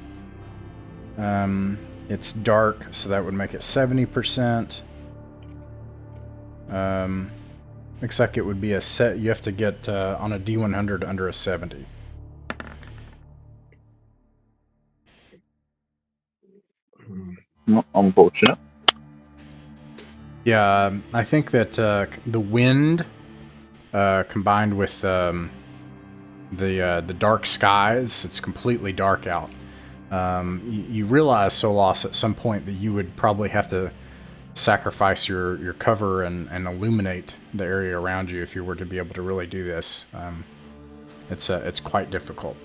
A: It's dark, so that would make it 70%. Looks like it would be a set. You have to get on a D100 under a 70.
D: Unfortunate.
A: Yeah, I think that the wind combined with the dark skies, it's completely dark out. You realize, Solas, at some point that you would probably have to sacrifice your cover and illuminate the area around you if you were to be able to really do this. It's quite difficult.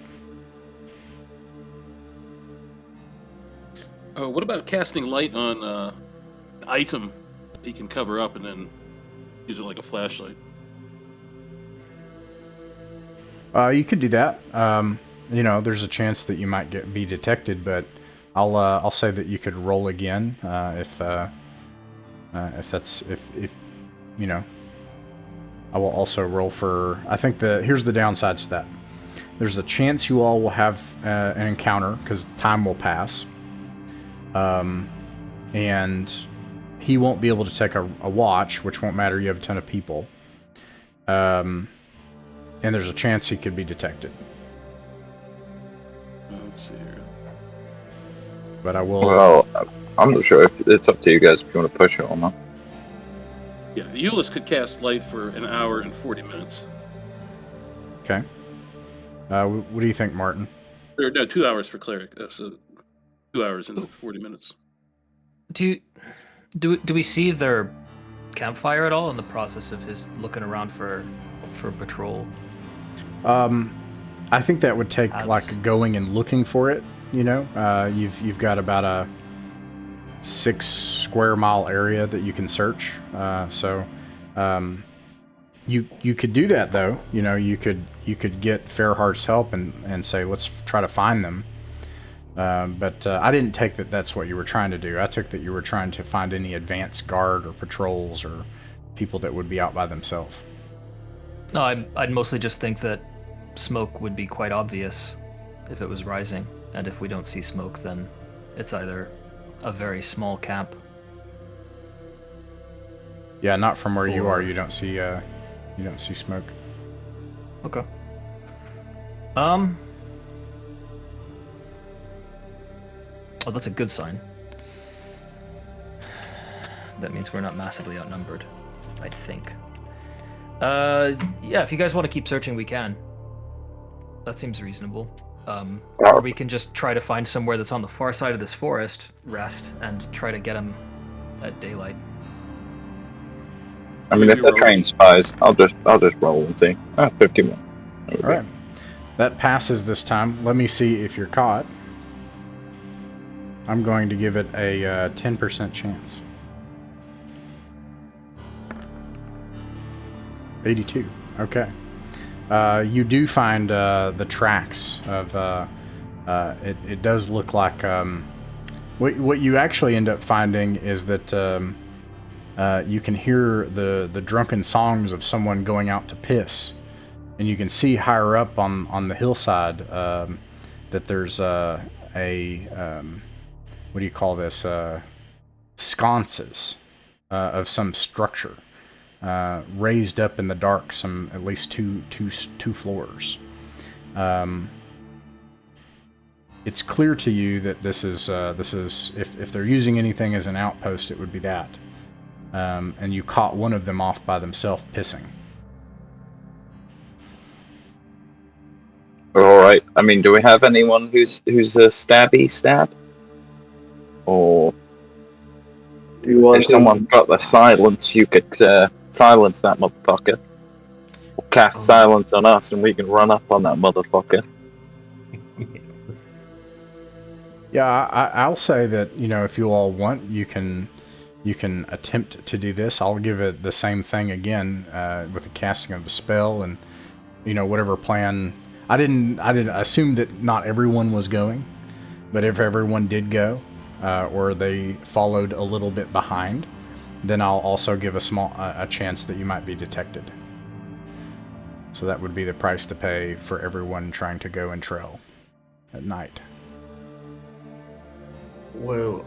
C: What about casting light on an item he can cover up and then use it like a flashlight?
A: You could do that. There's a chance that you might be detected, but I'll say that you could roll again if I will also roll for. I think here's the downsides to that. There's a chance you all will have an encounter because time will pass, and he won't be able to take a watch, which won't matter. You have a ton of people, and there's a chance he could be detected.
C: Let's see here.
A: But I will.
D: Well, I'm not sure. It's up to you guys if you want to push it or not.
C: Yeah, Euless could cast light for an hour and 40 minutes.
A: Okay. What do you think, Martin?
C: Or, no, 2 hours for cleric. So 2 hours and 40 minutes.
F: Do we see their campfire at all in the process of his looking around for patrol?
A: I think that would take like going and looking for it. You've got about a 6 square mile area that you can search. You could do that though. You could get Fairheart's help and say, let's try to find them. But I didn't take that that's what you were trying to do. I took that you were trying to find any advanced guard or patrols or people that would be out by themselves.
F: No, I'd mostly just think that smoke would be quite obvious if it was rising, and if we don't see smoke, then it's either a very small camp.
A: Yeah, not from where you are. You don't see smoke.
F: Okay. Oh, that's a good sign. That means we're not massively outnumbered, I think. Yeah, if you guys want to keep searching, we can. That seems reasonable. Or we can just try to find somewhere that's on the far side of this forest, rest, and try to get them at daylight.
D: I mean, if they're trained spies, I'll just roll and see. 51.
A: All right, that passes this time. Let me see if you're caught. I'm going to give it a 10% chance. 82. Okay. You do find the tracks of. It does look like. What you actually end up finding is that you can hear the drunken songs of someone going out to piss, and you can see higher up on the hillside that there's what do you call this? Sconces of some structure. Raised up in the dark, at least two floors. It's clear to you that this is if they're using anything as an outpost, it would be that. And you caught one of them off by themselves pissing.
D: All right. I mean, do we have anyone who's a stab? Or
E: do you want
D: if someone's got the silence, you could silence that motherfucker. Or cast silence on us, and we can run up on that motherfucker.
A: Yeah, I'll say that, if you all want, you can attempt to do this. I'll give it the same thing again with the casting of the spell and whatever plan. I didn't assume that not everyone was going, but if everyone did go, or they followed a little bit behind, then I'll also give a chance that you might be detected. So that would be the price to pay for everyone trying to go and trail at night.
B: Well,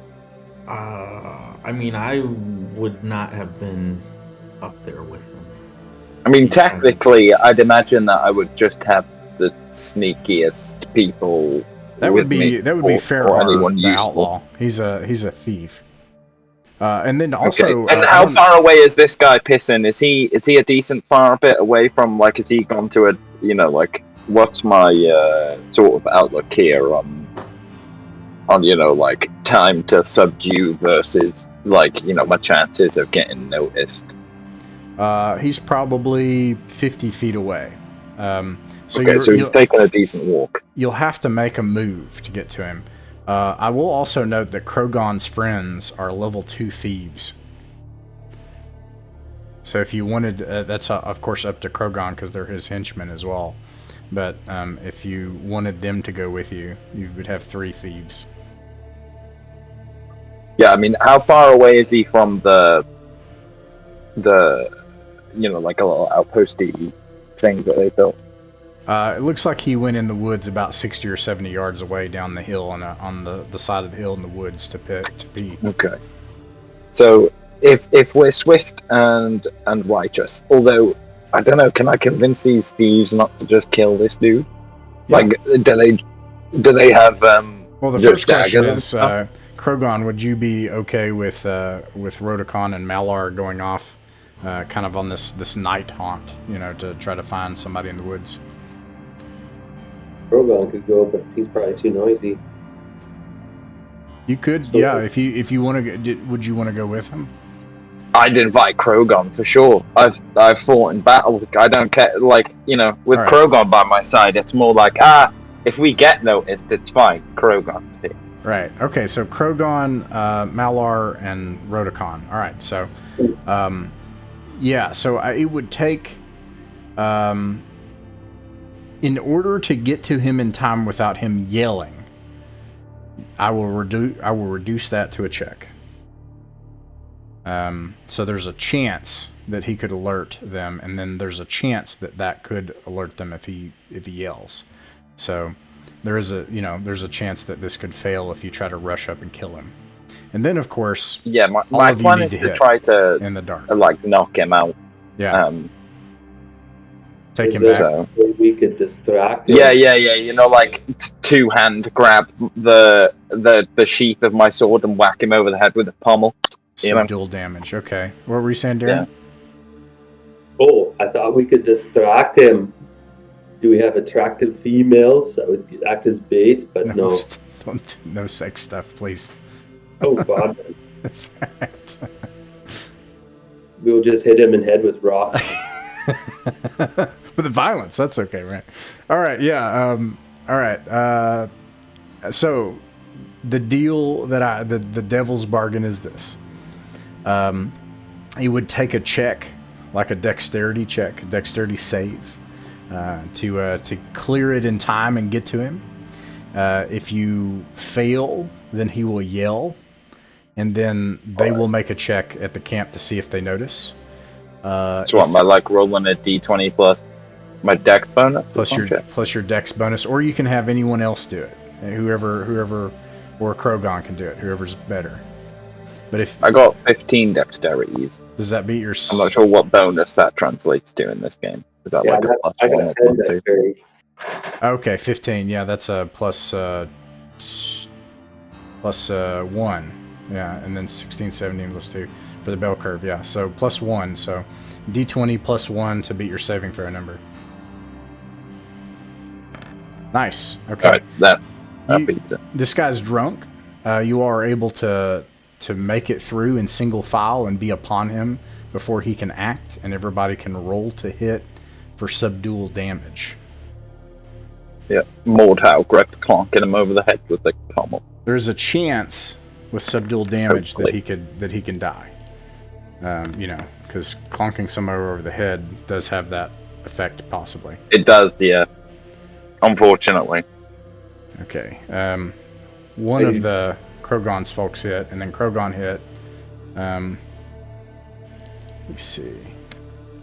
B: I mean, I would not have been up there with him.
D: I mean, technically, I'd imagine that I would just have the sneakiest people.
A: That would be Fairheart, the
D: useful.
A: outlaw. He's a thief. And then also,
D: okay. And how far away is this guy pissing? Is he a decent far bit away from, like, has he gone to what's my sort of outlook here on time to subdue versus my chances of getting noticed?
A: He's probably 50 feet away. So
D: he's taking a decent walk.
A: You'll have to make a move to get to him. I will also note that Krogon's friends are level 2 thieves. So if you wanted, that's of course up to Krogon because they're his henchmen as well. But if you wanted them to go with you, you would have 3 thieves.
D: Yeah, I mean, how far away is he from the like a little outposty thing that they built?
A: It looks like he went in the woods about 60 or 70 yards away down the hill on the side of the hill in the woods to pee.
D: Okay. So if we're swift and righteous, although I don't know, can I convince these thieves not to just kill this dude? Yeah. Like, do they have
A: well, the first question is, Krogon, would you be okay with Rodicon and Malar going off kind of on this night haunt, to try to find somebody in the woods?
E: Krogon could go, but he's probably too noisy.
A: You could, so, yeah. If you want to, would you want to go with him?
D: I'd invite Krogon for sure. I've fought in battle with. I don't care, with right. Krogon by my side. It's more like if we get noticed, it's fine. Krogon's here.
A: Right. Okay. So Krogon, Malar, and Rodicon. All right. So, yeah. So it would take, in order to get to him in time without him yelling, I will reduce that to a check. So there's a chance that he could alert them, and then there's a chance that could alert them if he yells. So there's a chance that this could fail if you try to rush up and kill him. And then, of course,
D: yeah, my plan is to try to
A: in the dark,
D: like knock him out.
A: Yeah. Take him back.
E: So we could distract him.
D: Yeah. You know, like two-hand grab the sheath of my sword and whack him over the head with a pommel.
A: Dual damage. Okay. What were you saying, Darren?
E: Yeah. Oh, I thought we could distract him. Do we have attractive females that would act as bait? But no.
A: No sex stuff, please.
E: Oh, God.
A: That's right.
E: We'll just hit him in the head with rocks.
A: With the violence, that's okay, right? All right, yeah. All right. So the deal that the devil's bargain is this. He would take a check, like a dexterity check, a dexterity save, to clear it in time and get to him. If you fail, then he will yell, and then they will make a check at the camp to see if they notice.
D: So what, am I like rolling a d20 plus my dex bonus?
A: Plus your dex bonus, or you can have anyone else do it. Whoever, or Krogon can do it. Whoever's better. But if
D: I got 15 dexterities,
A: does that beat your?
D: I'm not sure what bonus that translates to in this game. Is that like a plus
E: I
D: one?
E: got 10 dexterity.
A: Okay, 15. Yeah, that's a plus 1. Yeah, and then 16, 17 plus 2 for the bell curve. Yeah, so plus 1. So d20 plus 1 to beat your saving throw number. Nice. Okay.
D: All right, that beats it.
A: This guy's drunk. You are able to make it through in single file and be upon him before he can act, and everybody can roll to hit for subdual damage.
D: Yeah, Mordhau grabbed clonking him over the head with the pommel.
A: There's a chance with subdual damage that he can die. Because clonking someone over the head does have that effect, possibly.
D: It does, yeah. Unfortunately.
A: Okay. One of the Krogon's folks hit, and then Krogon hit. Let me see.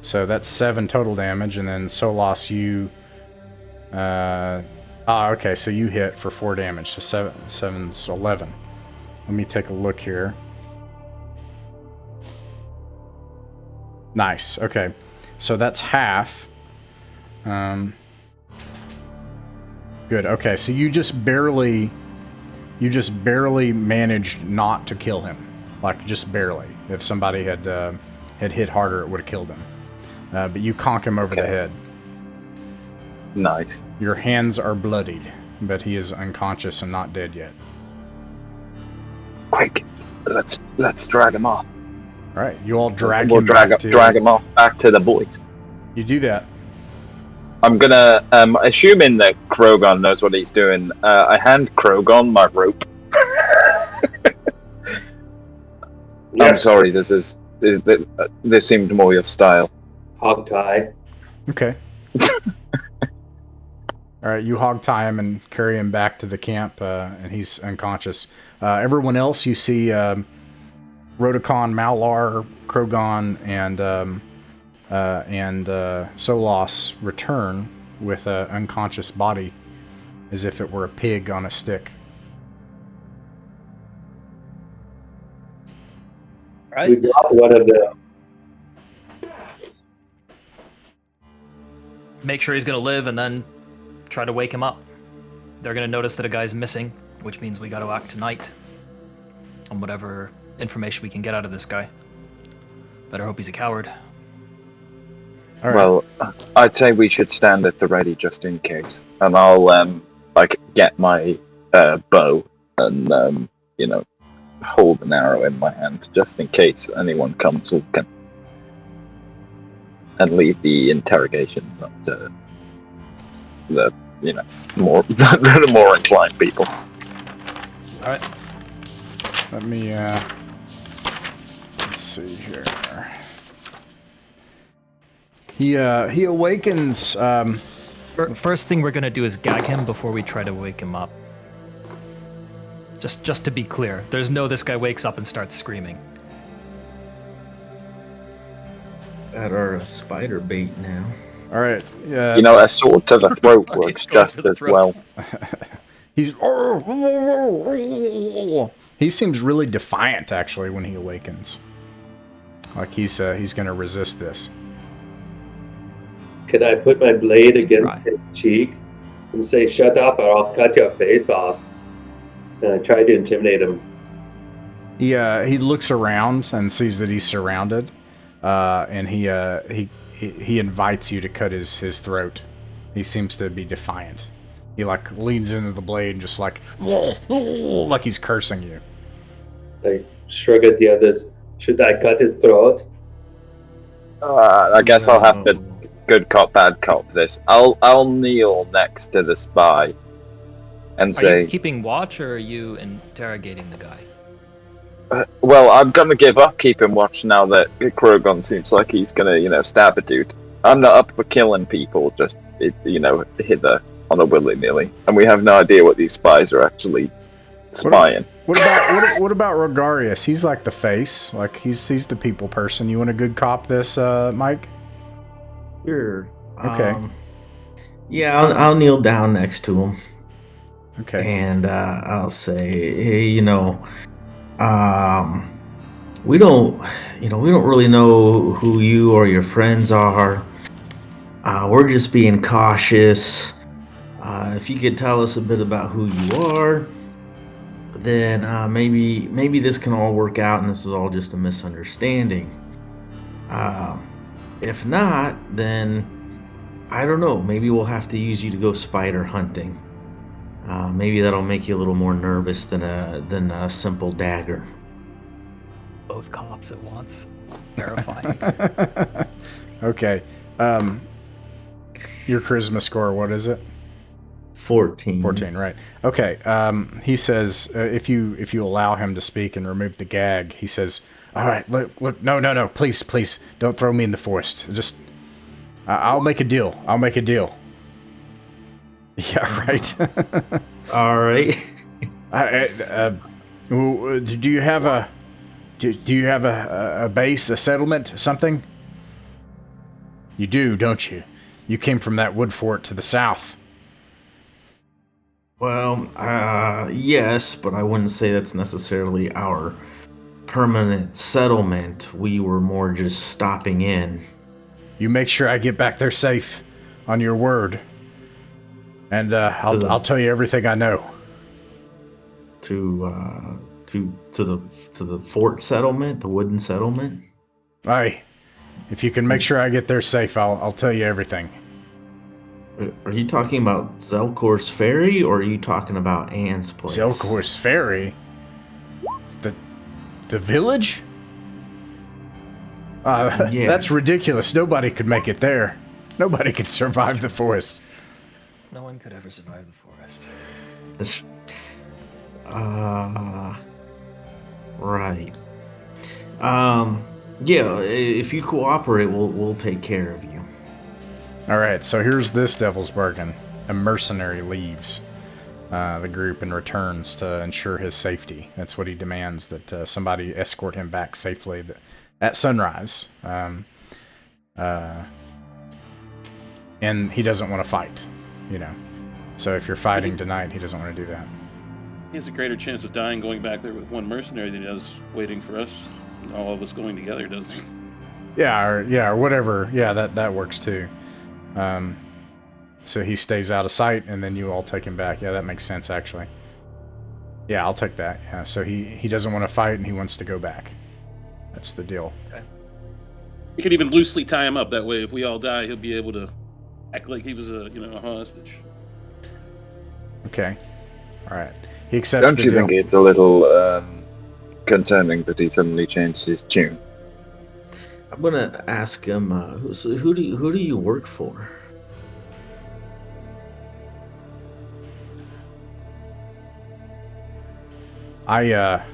A: So that's 7 total damage, and then Solas, you... okay, so you hit for 4 damage, so 7's 11. Let me take a look here. Nice, okay. So that's half. Good, okay, so you just barely managed not to kill him. Like, just barely. If somebody had hit harder, it would have killed him. But you conk him over the head.
D: Nice.
A: Your hands are bloodied, but he is unconscious and not dead yet.
D: Quick, let's drag him off.
A: All right, you all drag
D: him off back to the boys.
A: You do that.
D: I'm gonna, assuming that Krogon knows what he's doing, I hand Krogon my rope. Yeah. I'm sorry, this seemed more your style.
E: Hog tie.
A: Okay. All right, you hog tie him and carry him back to the camp, and he's unconscious. Everyone else, you see Rodicon, Malar, Krogon, and Solas return with an unconscious body, as if it were a pig on a stick.
E: Right. We got one of them.
F: Make sure he's going to live, and then try to wake him up. They're going to notice that a guy's missing, which means we got to act tonight on whatever information we can get out of this guy. Better hope he's a coward.
A: All right.
D: Well, I'd say we should stand at the ready just in case, and I'll get my bow and hold an arrow in my hand just in case anyone comes looking, and leave the interrogations up to the more the more inclined people.
A: All right. Let me let's see here. He awakens.
F: First thing we're gonna do is gag him before we try to wake him up. Just to be clear, there's no this guy wakes up and starts screaming.
B: That are a spider bait now.
A: All right.
D: A sword to the throat works just as well.
A: He seems really defiant actually when he awakens. Like he's gonna resist this.
E: Can I put my blade against his cheek and say, "Shut up, or I'll cut your face off"? And I try to intimidate him.
A: He looks around and sees that he's surrounded, and he invites you to cut his throat. He seems to be defiant. He like leans into the blade and just like he's cursing you.
E: I shrug at the others. Should I cut his throat?
D: I guess I'll have to good cop, bad cop this. I'll kneel next to the spy and say,
F: "Are you keeping watch, or are you interrogating the guy?"
D: Well, I'm gonna give up keeping watch now that Krogon seems like he's gonna, stab a dude. I'm not up for killing people, just, hither on a willy-nilly. And we have no idea what these spies are actually spying.
A: What about Rogarius? He's like the face. Like, he's the people person. You want a good cop this, Mike?
B: Sure.
A: Okay.
B: Yeah, I'll kneel down next to him.
A: Okay.
B: And I'll say, hey, we don't really know who you or your friends are. We're just being cautious. If you could tell us a bit about who you are, then maybe this can all work out and this is all just a misunderstanding. If not, then I don't know. Maybe we'll have to use you to go spider hunting. Maybe that'll make you a little more nervous than a simple dagger.
F: Both cops at once. Terrifying.
A: Okay. Your charisma score, what is it?
B: 14.
A: 14, right. Okay. He says, if you allow him to speak and remove the gag, he says, all right, look, no, please, don't throw me in the forest. Just, I'll make a deal. Yeah, right.
B: All right.
A: Do you have a base, a settlement, something? You do, don't you? You came from that wood fort to the south.
B: Well, yes, but I wouldn't say that's necessarily our permanent settlement. We were more just stopping in.
A: You make sure I get back there safe, on your word. And I'll tell you everything I know.
B: To the fort settlement, the wooden settlement.
A: Aye, if you can make sure I get there safe, I'll tell you everything.
B: Are you talking about Zelkor's Ferry, or are you talking about Anne's place?
A: Zelkor's Ferry? The village?
B: Yeah.
A: That's ridiculous. Nobody could make it there. Nobody could survive the forest.
F: No one could ever survive the forest.
B: Right. Yeah, if you cooperate, we'll take care of you.
A: All right, so here's this devil's bargain. A mercenary leaves the group and returns to ensure his safety. That's what he demands, that somebody escort him back safely at sunrise. And he doesn't want to fight, So if you're fighting tonight, he doesn't want to do that.
C: He has a greater chance of dying going back there with one mercenary than he does waiting for us, all of us going together, doesn't he?
A: Yeah, or whatever. Yeah, that works too. So he stays out of sight, and then you all take him back. Yeah, that makes sense, actually. Yeah, I'll take that. Yeah, so he doesn't want to fight, and he wants to go back. That's the deal.
C: Okay. You could even loosely tie him up. That way, if we all die, he'll be able to act like he was a hostage.
A: Okay. All right. He accepts
D: Don't
A: the
D: you
A: deal.
D: think it's a little concerning that he suddenly changed his tune?
B: I'm gonna ask him. Who do you work for?
A: The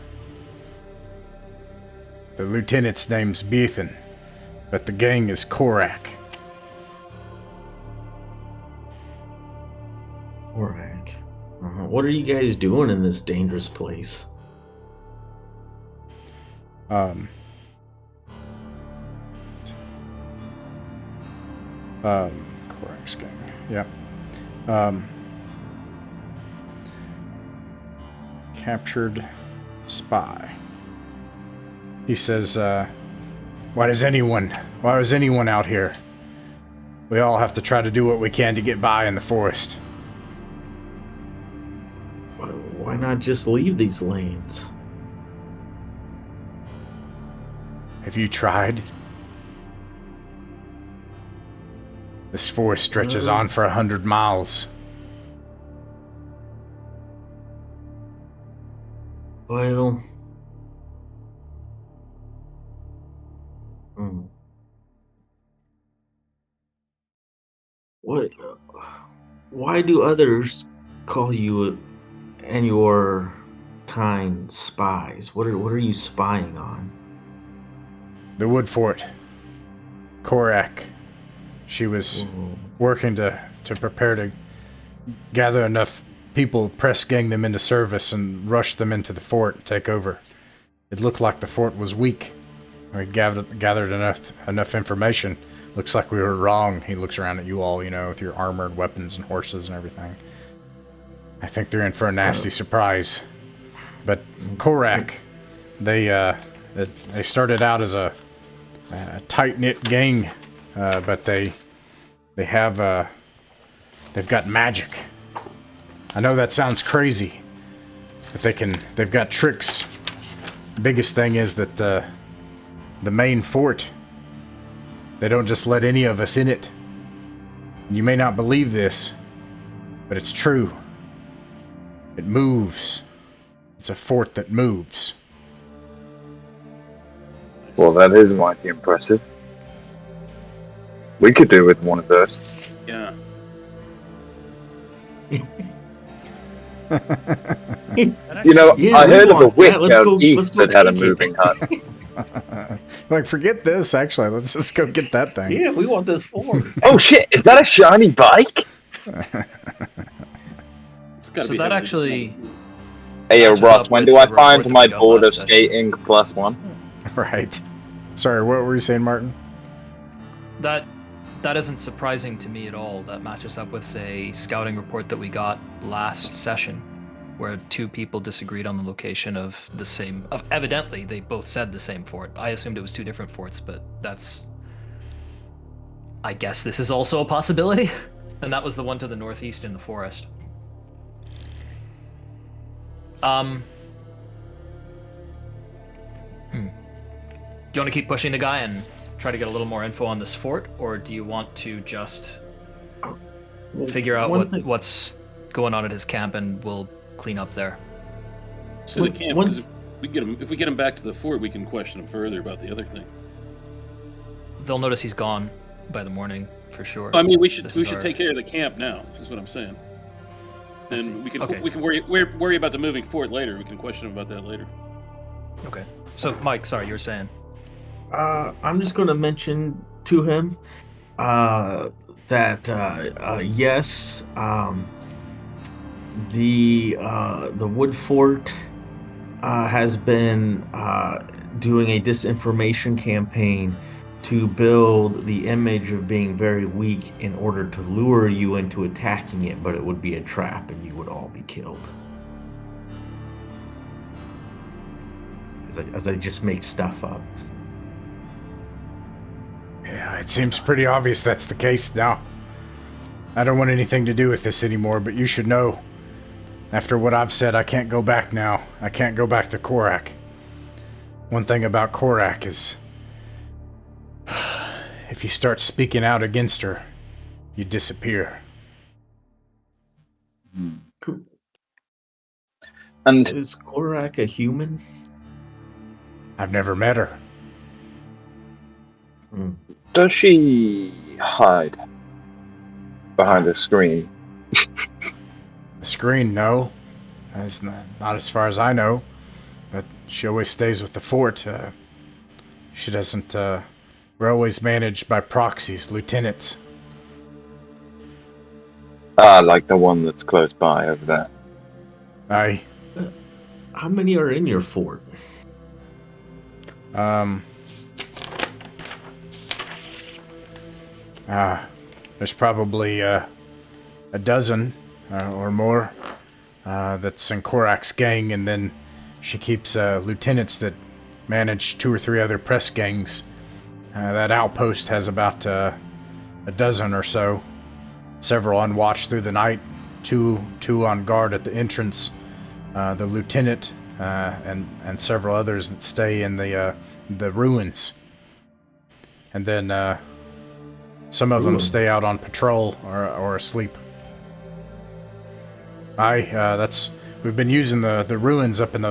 A: lieutenant's name's Beethan, but the gang is Korak.
B: Korak. What are you guys doing in this dangerous place?
A: Korak's gang. Yep. Captured spy. He says, why was anyone out here? We all have to try to do what we can to get by in the forest.
B: Why not just leave these lanes?
A: Have you tried? This forest stretches on for 100 miles.
B: Well... What? Why do others call you and your kind spies? What are you spying on?
A: The wood fort. Korak. She was working to prepare to gather enough people, press gang them into service, and rush them into the fort and take over. It looked like the fort was weak. We gathered enough information. Looks like we were wrong. He looks around at you all, with your armored weapons and horses and everything. I think they're in for a nasty surprise. But Korak, they started out as a tight-knit gang, but they've got magic. I know that sounds crazy, but they've got tricks. The biggest thing is that the main fort, they don't just let any of us in it. You may not believe this, but it's true. It moves. It's a fort that moves.
D: Well, that is mighty impressive. We could do with one of those.
C: Yeah.
D: I heard of a witch out east that had a moving hut.
A: Like, forget this, actually. Let's just go get that thing.
B: Yeah, we want this fort.
D: Oh shit, is that a shiny bike?
F: So that actually...
D: Hey, Ross, when do I find my board of skating +1?
A: Right. Sorry, what were you saying, Martin?
F: That isn't surprising to me at all. That matches up with a scouting report that we got last session, where two people disagreed on the location of the same... evidently, they both said the same fort. I assumed it was two different forts, but that's... I guess this is also a possibility. And that was the one to the northeast in the forest. Do you want to keep pushing the guy and try to get a little more info on this fort, or do you want to just figure out what's going on at his camp and we'll clean up there?
C: So the camp, because if we get him back to the fort, we can question him further about the other thing.
F: They'll notice he's gone by the morning for sure.
C: I mean, we should take care of the camp now. Is what I'm saying. And we can worry about the moving fort later. We can question him about that later.
F: Okay. So, Mike, sorry, you were saying.
B: I'm just going to mention to him that yes, the wood fort has been doing a disinformation campaign to build the image of being very weak in order to lure you into attacking it, but it would be a trap and you would all be killed. As I just make stuff up.
A: Yeah, it seems pretty obvious that's the case now. I don't want anything to do with this anymore, but you should know. After what I've said, I can't go back now. I can't go back to Korak. One thing about Korak is... if you start speaking out against her, you disappear.
B: Cool.
D: And
B: is Korak a human?
A: I've never met her.
D: Does she hide behind a screen?
A: A screen, no. That's not as far as I know. She always stays with the fort. She doesn't, we're always managed by proxies, lieutenants.
D: Like the one that's close by over there.
A: Aye.
B: How many are in your fort?
A: There's probably a dozen or more that's in Korak's gang, and then she keeps lieutenants that manage 2 or 3 other press gangs. That outpost has about a dozen or so, several on watch through the night, two on guard at the entrance, the lieutenant and several others that stay in the ruins, and then some of them stay out on patrol or asleep. Aye, we've been using the ruins up in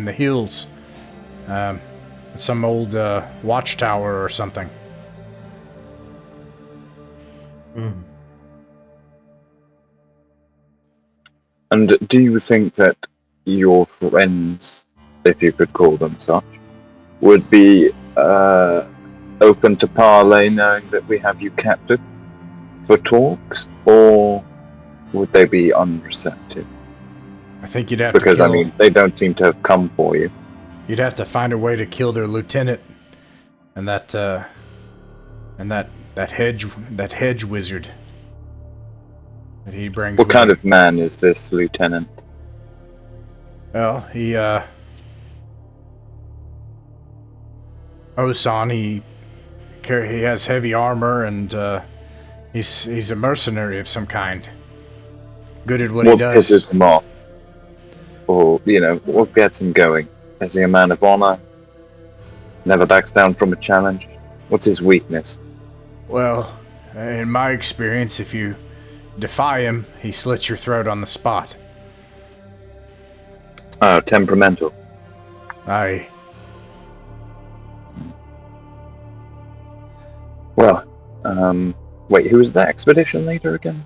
A: the hills. Some old watchtower or something.
B: Mm.
D: And do you think that your friends, if you could call them such, would be open to parley knowing that we have you captive for talks, or would they be unreceptive?
A: I think you'd have
D: because,
A: to kill...
D: I mean, they don't seem to have come for you.
A: You'd have to find a way to kill their lieutenant and that hedge wizard that he brings.
D: What kind of man is this lieutenant?
A: Well, he Osan, he has heavy armor, and he's a mercenary of some kind. Good at what he does.
D: What pisses him off? Or, what gets him going? Is he a man of honor? Never backs down from a challenge? What's his weakness?
A: Well, in my experience, if you defy him, he slits your throat on the spot.
D: Oh, temperamental.
A: Aye.
D: Well, wait, who was the expedition leader again?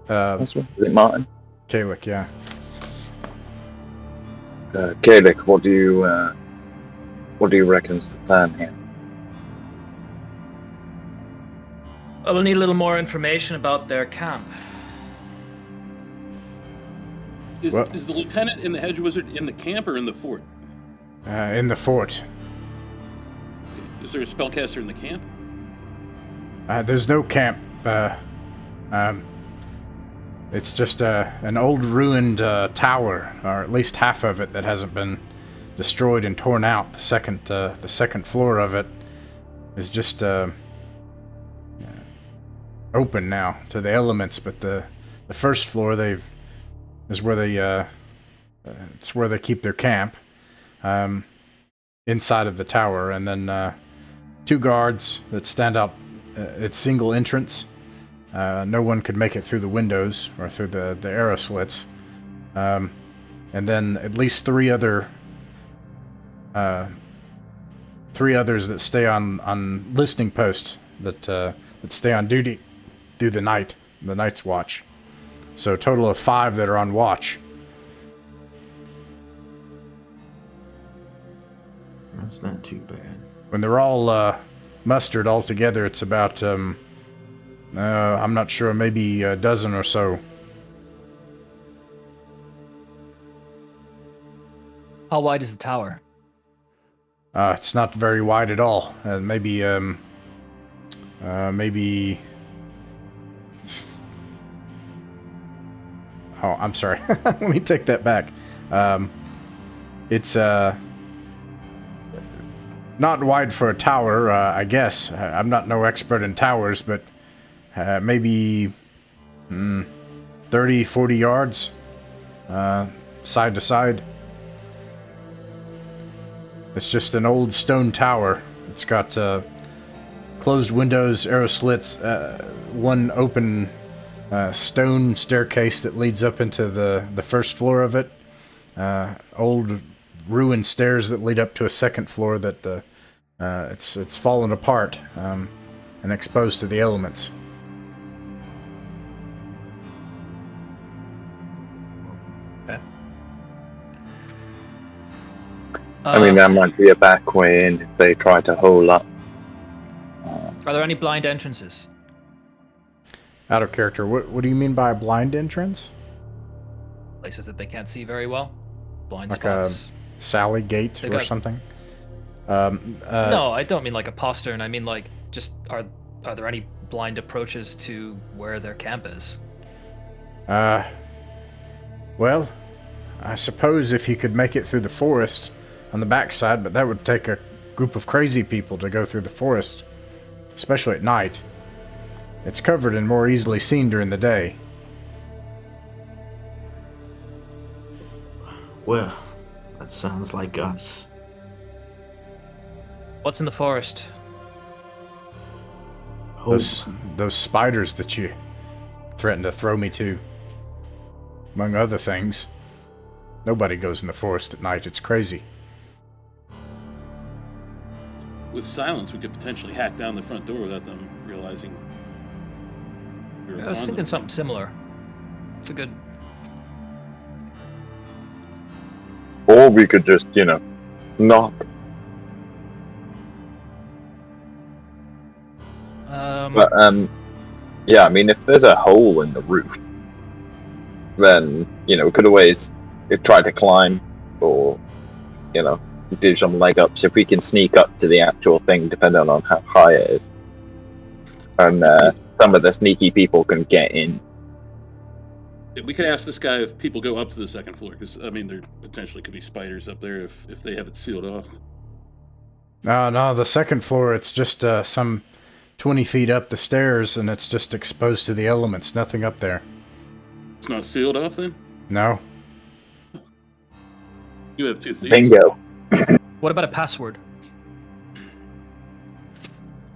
D: Was it Martin?
A: Kalik, yeah.
D: Kalik, what do you reckon's the plan here?
F: Well, we'll need a little more information about their camp.
C: Is the lieutenant and the hedge wizard in the camp or in the fort?
A: In the fort.
C: Is there a spellcaster in the camp?
A: There's no camp. It's just an old ruined tower, or at least half of it that hasn't been destroyed and torn out. The second floor of it is just open now to the elements, but the first floor it's where they keep their camp, inside of the tower, and then 2 guards that stand out. It's single entrance. No one could make it through the windows or through the arrow slits. And then at least 3 others that stay on listening posts that stay on duty through the night's watch. So a total of 5 that are on watch.
B: That's not too bad.
A: When they're all mustered all together, it's about I'm not sure, maybe a dozen or so.
F: How wide is the tower?
A: It's not very wide at all. Maybe. Oh, I'm sorry. Let me take that back. It's not wide for a tower, I guess. I'm not no expert in towers, but maybe 30, 40 yards side to side. It's just an old stone tower. It's got closed windows, arrow slits, one open stone staircase that leads up into the first floor of it. Old ruined stairs that lead up to a second floor that it's fallen apart and exposed to the elements.
D: I mean, that might be a back way in if they try to hole up.
F: Are there any blind entrances?
A: Out of character, what do you mean by a blind entrance?
F: Places that they can't see very well? Blind
A: like
F: spots?
A: A Sally Gate or something?
F: No, I don't mean like a postern. I mean like just are there any blind approaches to where their camp is?
A: Well, I suppose if you could make it through the forest on the backside, but that would take a group of crazy people to go through the forest, especially at night. It's covered and more easily seen during the day.
B: Well, that sounds like us.
F: What's in the forest?
A: Those spiders that you threatened to throw me to. Among other things. Nobody goes in the forest at night. It's crazy.
C: With silence, we could potentially hack down the front door without them realizing.
F: I was thinking something similar. It's a good...
D: Or we could just, knock. But, yeah, I mean, if there's a hole in the roof, then, we could always try to climb or, do some leg ups if we can sneak up to the actual thing, depending on how high it is. And some of the sneaky people can get in.
C: We could ask this guy if people go up to the second floor, because, I mean, there potentially could be spiders up there if they have it sealed off.
A: No, the second floor, it's just some 20 feet up the stairs, and it's just exposed to the elements. Nothing up there.
C: It's not sealed off, then?
A: No.
C: You have 2 thieves.
D: Bingo.
F: What about a password?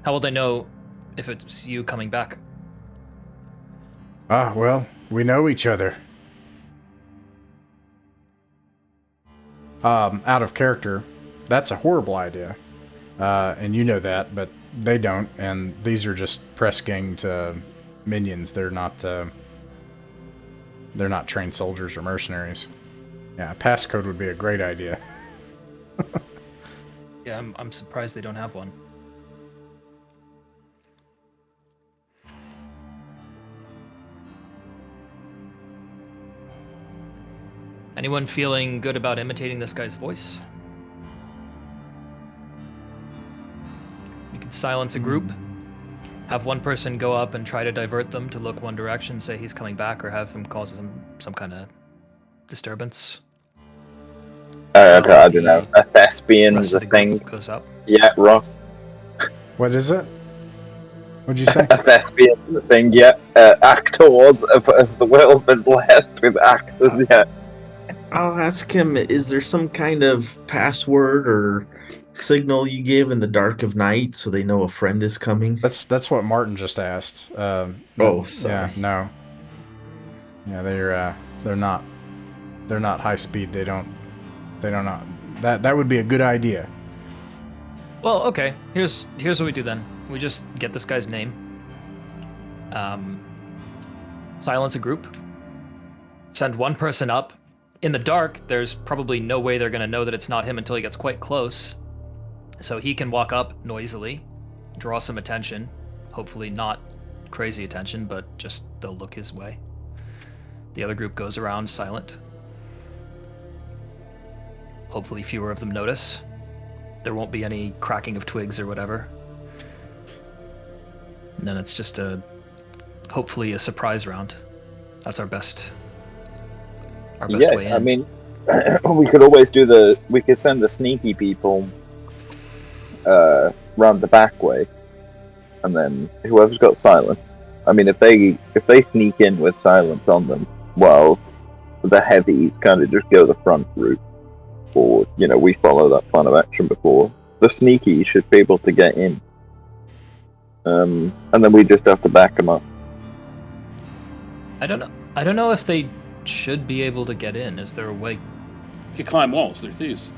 F: How will they know if it's you coming back?
A: Well, we know each other. Out of character, that's a horrible idea. And you know that, but they don't, and these are just press ganged minions. They're not trained soldiers or mercenaries. Yeah, a passcode would be a great idea.
F: Yeah, I'm surprised they don't have one. Anyone feeling good about imitating this guy's voice? You could silence a group, have one person go up and try to divert them to look one direction, say he's coming back, or have him cause some kind of disturbance.
D: I don't know. A thespian's a thing.
F: Goes up.
D: Yeah, Ross.
A: What is it? What'd you say?
D: A thespian's a thing, yeah. Actors, has the world been blessed with actors yet?
B: I'll ask him, is there some kind of password or signal you give in the dark of night so they know a friend is coming?
A: That's what Martin just asked.
B: Sorry.
A: Yeah, no. Yeah, they're not high speed. They don't know. That would be a good idea.
F: Well, okay. Here's what we do then. We just get this guy's name. Silence a group. Send one person up. In the dark, there's probably no way they're going to know that it's not him until he gets quite close. So he can walk up noisily, draw some attention. Hopefully not crazy attention, but just they'll look his way. The other group goes around silent. Hopefully fewer of them notice. There won't be any cracking of twigs or whatever. And then it's just hopefully a surprise round. That's our best way in.
D: I mean, we could always we could send the sneaky people round the back way, and then whoever's got silence. I mean, if they sneak in with silence on them, well, the heavies kind of just go the front route, or we follow that plan of action before. The sneaky should be able to get in, and then we just have to back them up.
F: I don't know if they should be able to get in. Is there a way?
C: You can climb walls. They're thieves.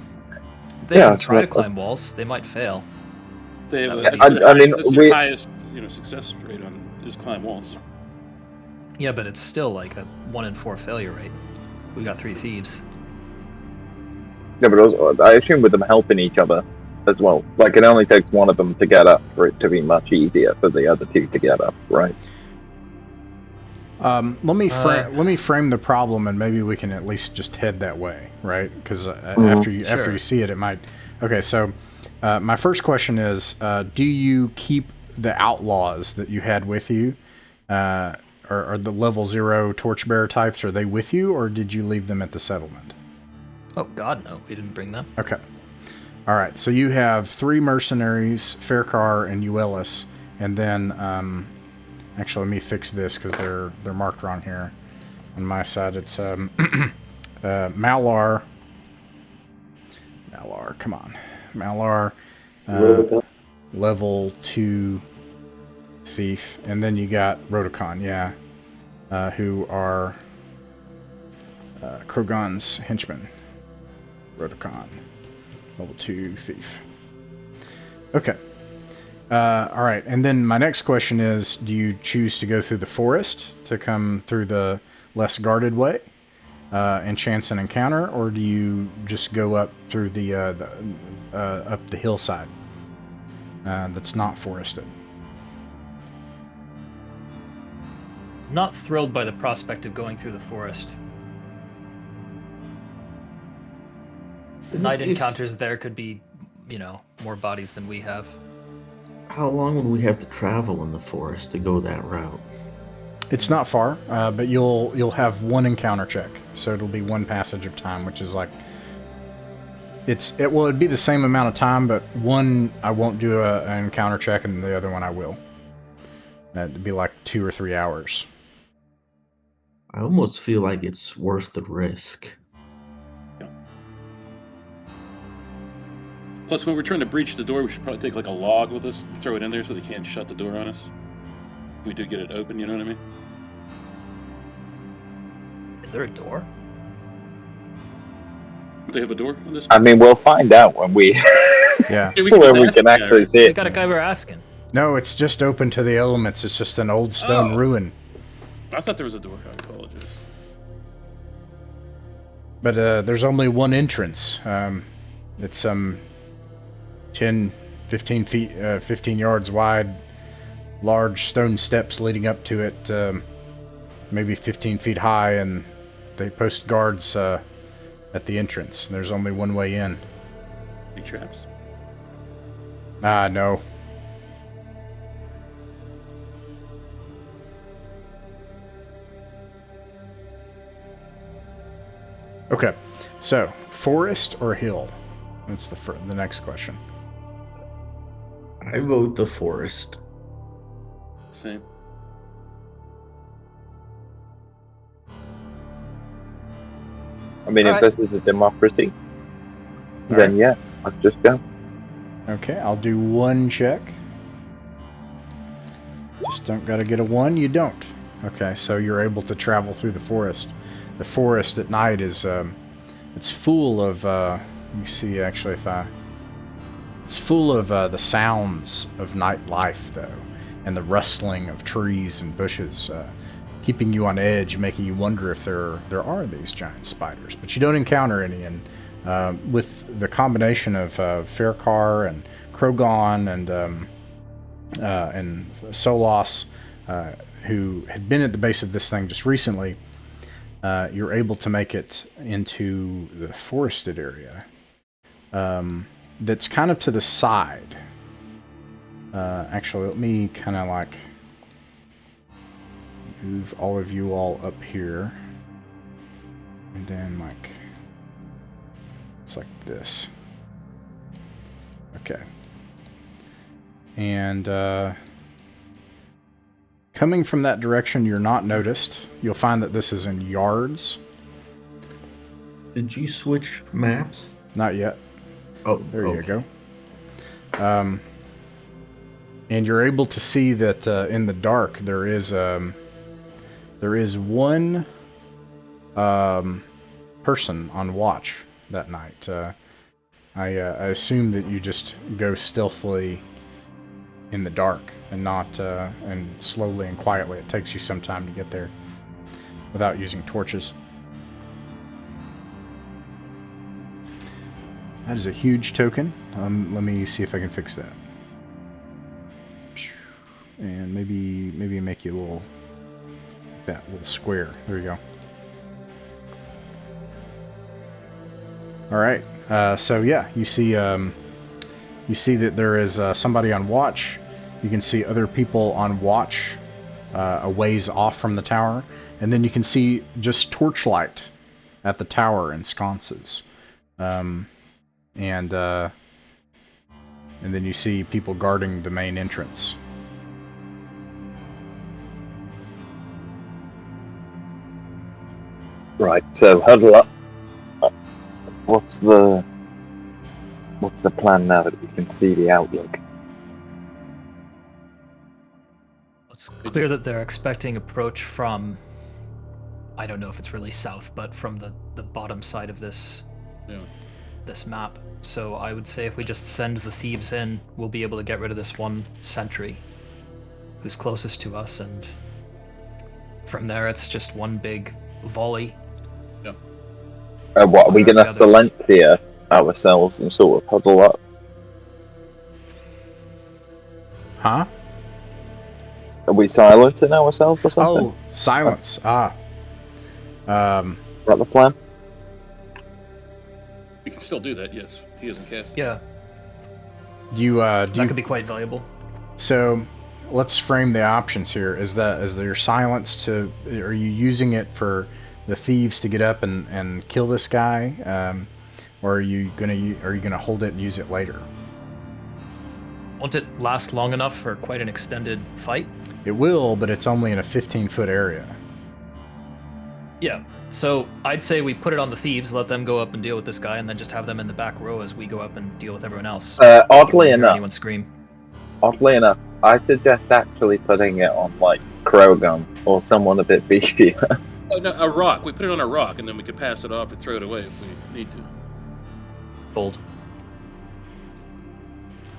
F: They can try to climb walls. They might fail.
C: They have
D: that's
C: their highest success rate is climb walls.
F: Yeah, but it's still like a 1 in 4 failure rate. We got 3 thieves.
D: Yeah, but also, I assume with them helping each other as well. Like, it only takes one of them to get up for it to be much easier for the other two to get up, right?
A: Let me frame the problem, and maybe we can at least just head that way, right? Because after you see it, it might. Okay, so my first question is: do you keep the outlaws that you had with you, or the level 0 torchbearer types? Are they with you, or did you leave them at the settlement?
F: Oh God, no, we didn't bring them.
A: Okay, all right. So you have 3 mercenaries, Faircar and Uelis, and then. Actually, let me fix this because they're marked wrong here. On my side, it's Malar. Malar, come on, Malar, level 2 thief, and then you got Rodocon, yeah, who are Krogon's henchmen. Rodocon, level 2 thief. Okay. All right, and then my next question is, do you choose to go through the forest to come through the less guarded way and chance an encounter, or do you just go up through the up the hillside that's not forested?
F: I'm not thrilled by the prospect of going through the forest. The night encounters there could be, more bodies than we have.
B: How long would we have to travel in the forest to go that route?
A: It's not far, but you'll have one encounter check, so it'll be one passage of time, which is like it'd be the same amount of time, but one I won't do an encounter check, and the other one I will. That'd be like 2 or 3 hours.
B: I almost feel like it's worth the risk.
C: Plus, when we're trying to breach the door, we should probably take like a log with us, throw it in there so they can't shut the door on us. If we do get it open, you know what I mean?
F: Is there a door?
C: Do they have a door on this?
D: I mean, we'll find out when we
A: Yeah.
D: when we can actually see
F: We
D: it.
F: got a guy we're asking.
A: No, it's just open to the elements. It's just an old stone ruin.
C: I thought there was a door. I apologize.
A: But there's only one entrance. It's 10, 15 feet, 15 yards wide, large stone steps leading up to it, maybe 15 feet high, and they post guards at the entrance. There's only one way in.
C: Any traps?
A: No. Okay, so forest or hill? That's the next question.
B: I vote the forest.
C: Same.
D: I mean, if this is a democracy, then yeah, let's just go.
A: Okay, I'll do one check. Just don't gotta get a 1, you don't. Okay, so you're able to travel through the forest. The forest at night is, it's full of, let me see actually if it's full of the sounds of nightlife, though, and the rustling of trees and bushes, keeping you on edge, making you wonder if there are these giant spiders. But you don't encounter any, and with the combination of Faircar and Krogon and Solas, who had been at the base of this thing just recently, you're able to make it into the forested area. That's kind of to the side. Actually, let me kind of like move all of you all up here. And then like, it's like this. Okay. And coming from that direction, you're not noticed. You'll find that this is in yards.
B: Did you switch maps?
A: Not yet.
B: Oh,
A: there you go. And you're able to see that in the dark there is one person on watch that night. I assume that you just go stealthily in the dark and not and slowly and quietly. It takes you some time to get there without using torches. That is a huge token. Let me see if I can fix that. And maybe make you a little, that little square. There you go. All right. So yeah, you see that there is somebody on watch. You can see other people on watch a ways off from the tower, and then you can see just torchlight at the tower and sconces, and then you see people guarding the main entrance.
D: Right. So huddle up. What's the plan now that we can see the outlook?
F: It's clear that they're expecting approach from, I don't know if it's really south, but from the bottom side of this map. So I would say if we just send the thieves in, we'll be able to get rid of this one sentry who's closest to us, and from there it's just one big volley.
D: What, are we going to Silencia ourselves and sort of huddle up?
A: Huh?
D: Are we silencing ourselves or something?
A: Oh, silence. Is
D: that the plan?
C: We can still do that, yes. He hasn't cast it.
F: Yeah.
A: That
F: could be quite valuable.
A: So, let's frame the options here. Is there silence to... Are you using it for the thieves to get up and kill this guy? Or are you gonna hold it and use it later?
F: Won't it last long enough for quite an extended fight?
A: It will, but it's only in a 15-foot area.
F: Yeah, so I'd say we put it on the thieves, let them go up and deal with this guy, and then just have them in the back row as we go up and deal with everyone else.
D: Oddly enough,
F: anyone scream.
D: I suggest actually putting it on, like, Krogan or someone a bit beefier.
C: Oh, no, a rock. We put it on a rock, and then we could pass it off or throw it away if we need to.
F: Fold.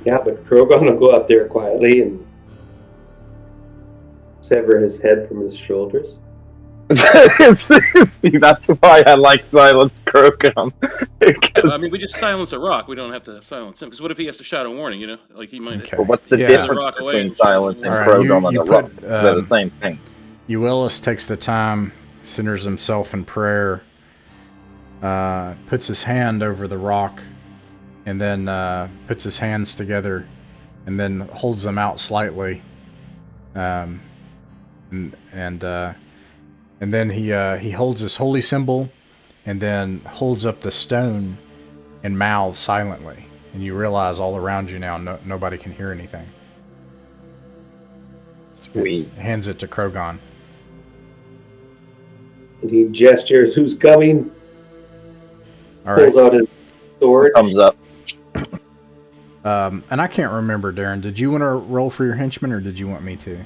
E: Yeah, but Krogan will go up there quietly and sever his head from his shoulders.
D: See, that's why I like Silence Krogan.
C: I mean, we just silence a rock. We don't have to silence him. Because what if he has to shout a warning, you know? Like, he might...
D: Okay. Well, what's the difference between Silence and Krogan and a rock? They're the same thing.
A: Euelis takes the time, centers himself in prayer, puts his hand over the rock, and then puts his hands together, and then holds them out slightly, and then he holds his holy symbol, and then holds up the stone, and mouths silently, and you realize all around you now nobody can hear anything.
D: Sweet.
A: Hands it to Krogan.
E: And he gestures, "Who's coming?"
A: All right.
E: Pulls out his sword.
D: Thumbs up.
A: And I can't remember, Darren. Did you want to roll for your henchmen, or did you want me to?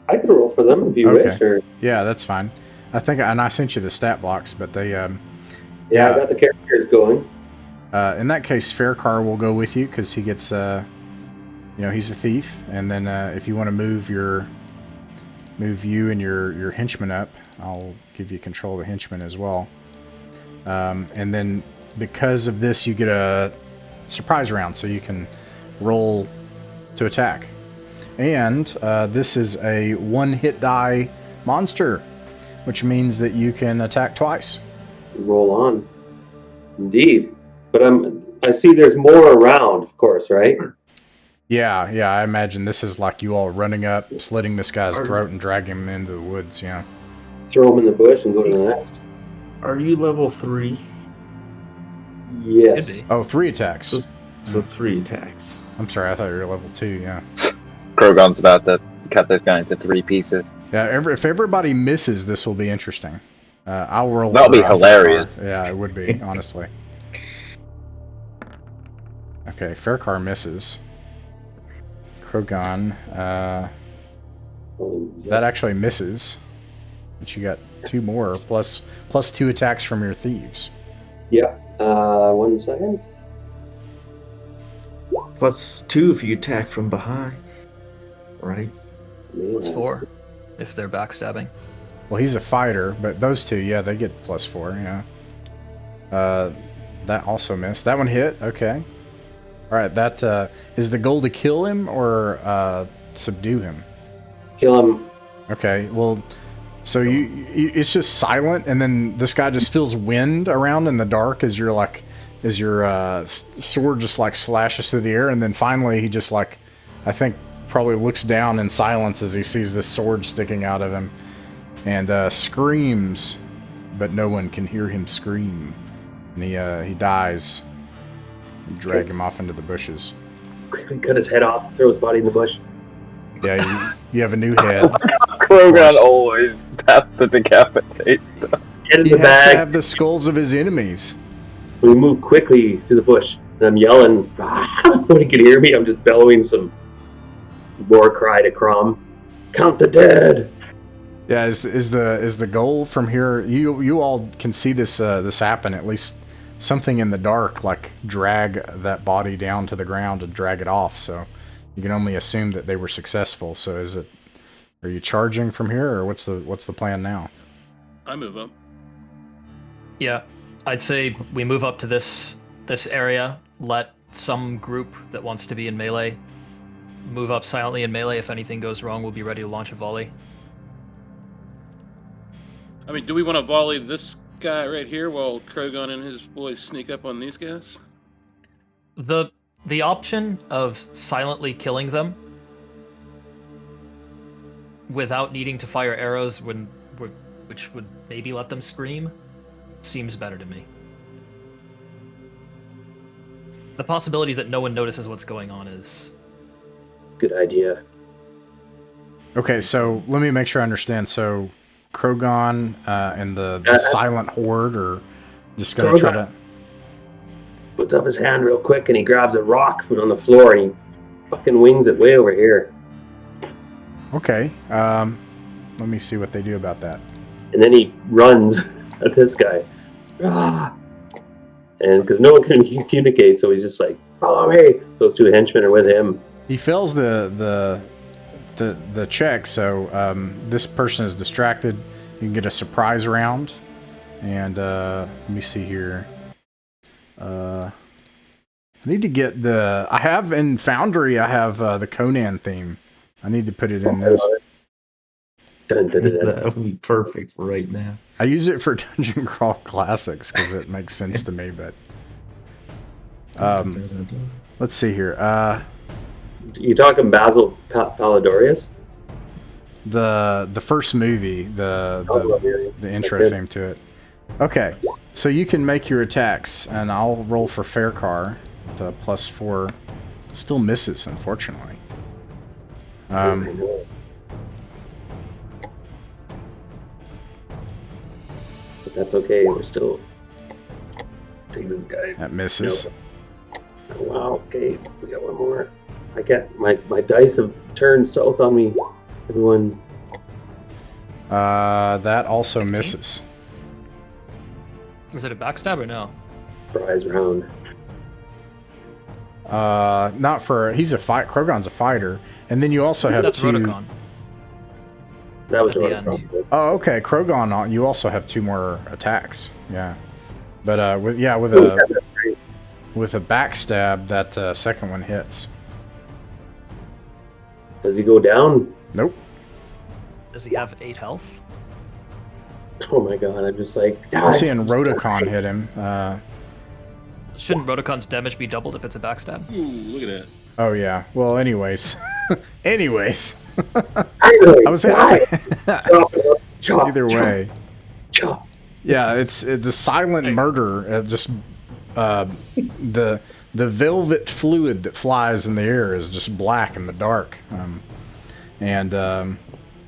E: I can roll for them if you wish. Or...
A: Yeah, that's fine. I think, and I sent you the stat blocks, but they.
E: I got the characters going.
A: In that case, Faircar will go with you because he gets, he's a thief. And then if you want to move you and your henchmen up, I'll give you control of the henchmen as well. And then because of this, you get a surprise round, so you can roll to attack. And this is a one-hit die monster, which means that you can attack twice.
E: Roll on. Indeed. But I see there's more around, of course, right?
A: Yeah, I imagine this is like you all running up, slitting this guy's throat and dragging him into the woods, yeah.
E: Throw him in the bush and go to the next.
B: Are you level 3?
E: Yes.
A: Oh, 3 attacks.
B: So 3 attacks.
A: I'm sorry, I thought you were level 2, yeah.
D: Krogan's about to cut this guy into 3 pieces.
A: Yeah, if everybody misses, this will be interesting. I'll roll.
D: That'll be hilarious.
A: Yeah, it would be, honestly. Okay, Faircar misses. Krogan, that actually misses. But you got 2 more, plus 2 attacks from your thieves.
E: Yeah. 1 second.
B: Plus 2 if you attack from behind. Right?
F: Plus 4 if they're backstabbing.
A: Well, he's a fighter, but those 2, yeah, they get plus 4, yeah. That also missed. That one hit. Okay. All right. That is the goal to kill him or subdue him.
E: Kill him.
A: Okay. Well, so it's just silent, and then this guy just feels wind around in the dark as your sword just like slashes through the air, and then finally he just like, I think probably looks down in silence as he sees this sword sticking out of him, and screams, but no one can hear him scream. And he dies. You drag him off into the bushes.
E: Quickly cut his head off, throw his body in the bush.
A: Yeah, you have a new head.
D: Krogan always has to decapitate them.
E: Get in
A: He
E: the
A: has
E: bag.
A: to have the skulls of his enemies.
E: We move quickly through the bush, and I'm yelling. Nobody can hear me. I'm just bellowing some war cry to Crom. Count the dead.
A: Yeah, is the goal from here? You all can see this happen. At least something in the dark, like drag that body down to the ground and drag it off. So you can only assume that they were successful. So are you charging from here, or what's the plan now?
C: I move up.
F: Yeah, I'd say we move up to this area. Let some group that wants to be in melee move up silently in melee. If anything goes wrong, we'll be ready to launch a volley.
C: I mean, do we want to volley this guy right here while Krogan and his boys sneak up on these guys?
F: The option of silently killing them without needing to fire arrows which would maybe let them scream seems better to me. The possibility that no one notices what's going on is...
E: Good idea.
A: Okay, so let me make sure I understand. So Krogan and the silent horde are just going to try to...
E: Puts up his hand real quick and he grabs a rock from on the floor and he fucking wings it way over here.
A: Okay, let me see what they do about that.
E: And then he runs at this guy. And because no one can communicate, so he's just like, follow me. So his two henchmen are with him.
A: He fails the check, so this person is distracted. You can get a surprise round. And let me see here. I need to get I have in Foundry, I have the Conan theme. I need to put it in this.
B: That would be perfect for right now.
A: I use it for Dungeon Crawl Classics because it makes sense to me, but let's see here.
E: You talking Basil Palladorius?
A: The first movie, the intro theme to it. Okay, so you can make your attacks, and I'll roll for Faircar with a +4. Still misses, unfortunately.
E: But that's okay. We're still take this guy.
A: That misses.
E: Oh, wow. Okay, we got one more. I get my dice have turned south on me. Everyone.
A: That also misses.
F: Is it a backstab or no?
E: Prize round.
A: Not for he's a fight. Krogon's a fighter, and then you also have
F: That's
A: two.
F: Rotacon.
E: That was
F: At
E: the
F: the
E: most
F: end.
E: probably.
A: Oh, okay. Krogon, you also have 2 more attacks. Yeah, but with a backstab, that second one hits.
E: Does he go down?
A: Nope.
F: Does he have 8 health?
E: Oh my god! I'm just like.
A: I'm seeing Rotacon hit him.
F: Shouldn't Rotocon's damage be doubled if it's a backstab?
C: Ooh, look at that.
A: Oh yeah. Well, anyways, anyways.
E: I
A: was
E: chop,
A: either way.
E: Chop.
A: Yeah, it's the silent murder. Just the velvet fluid that flies in the air is just black in the dark, and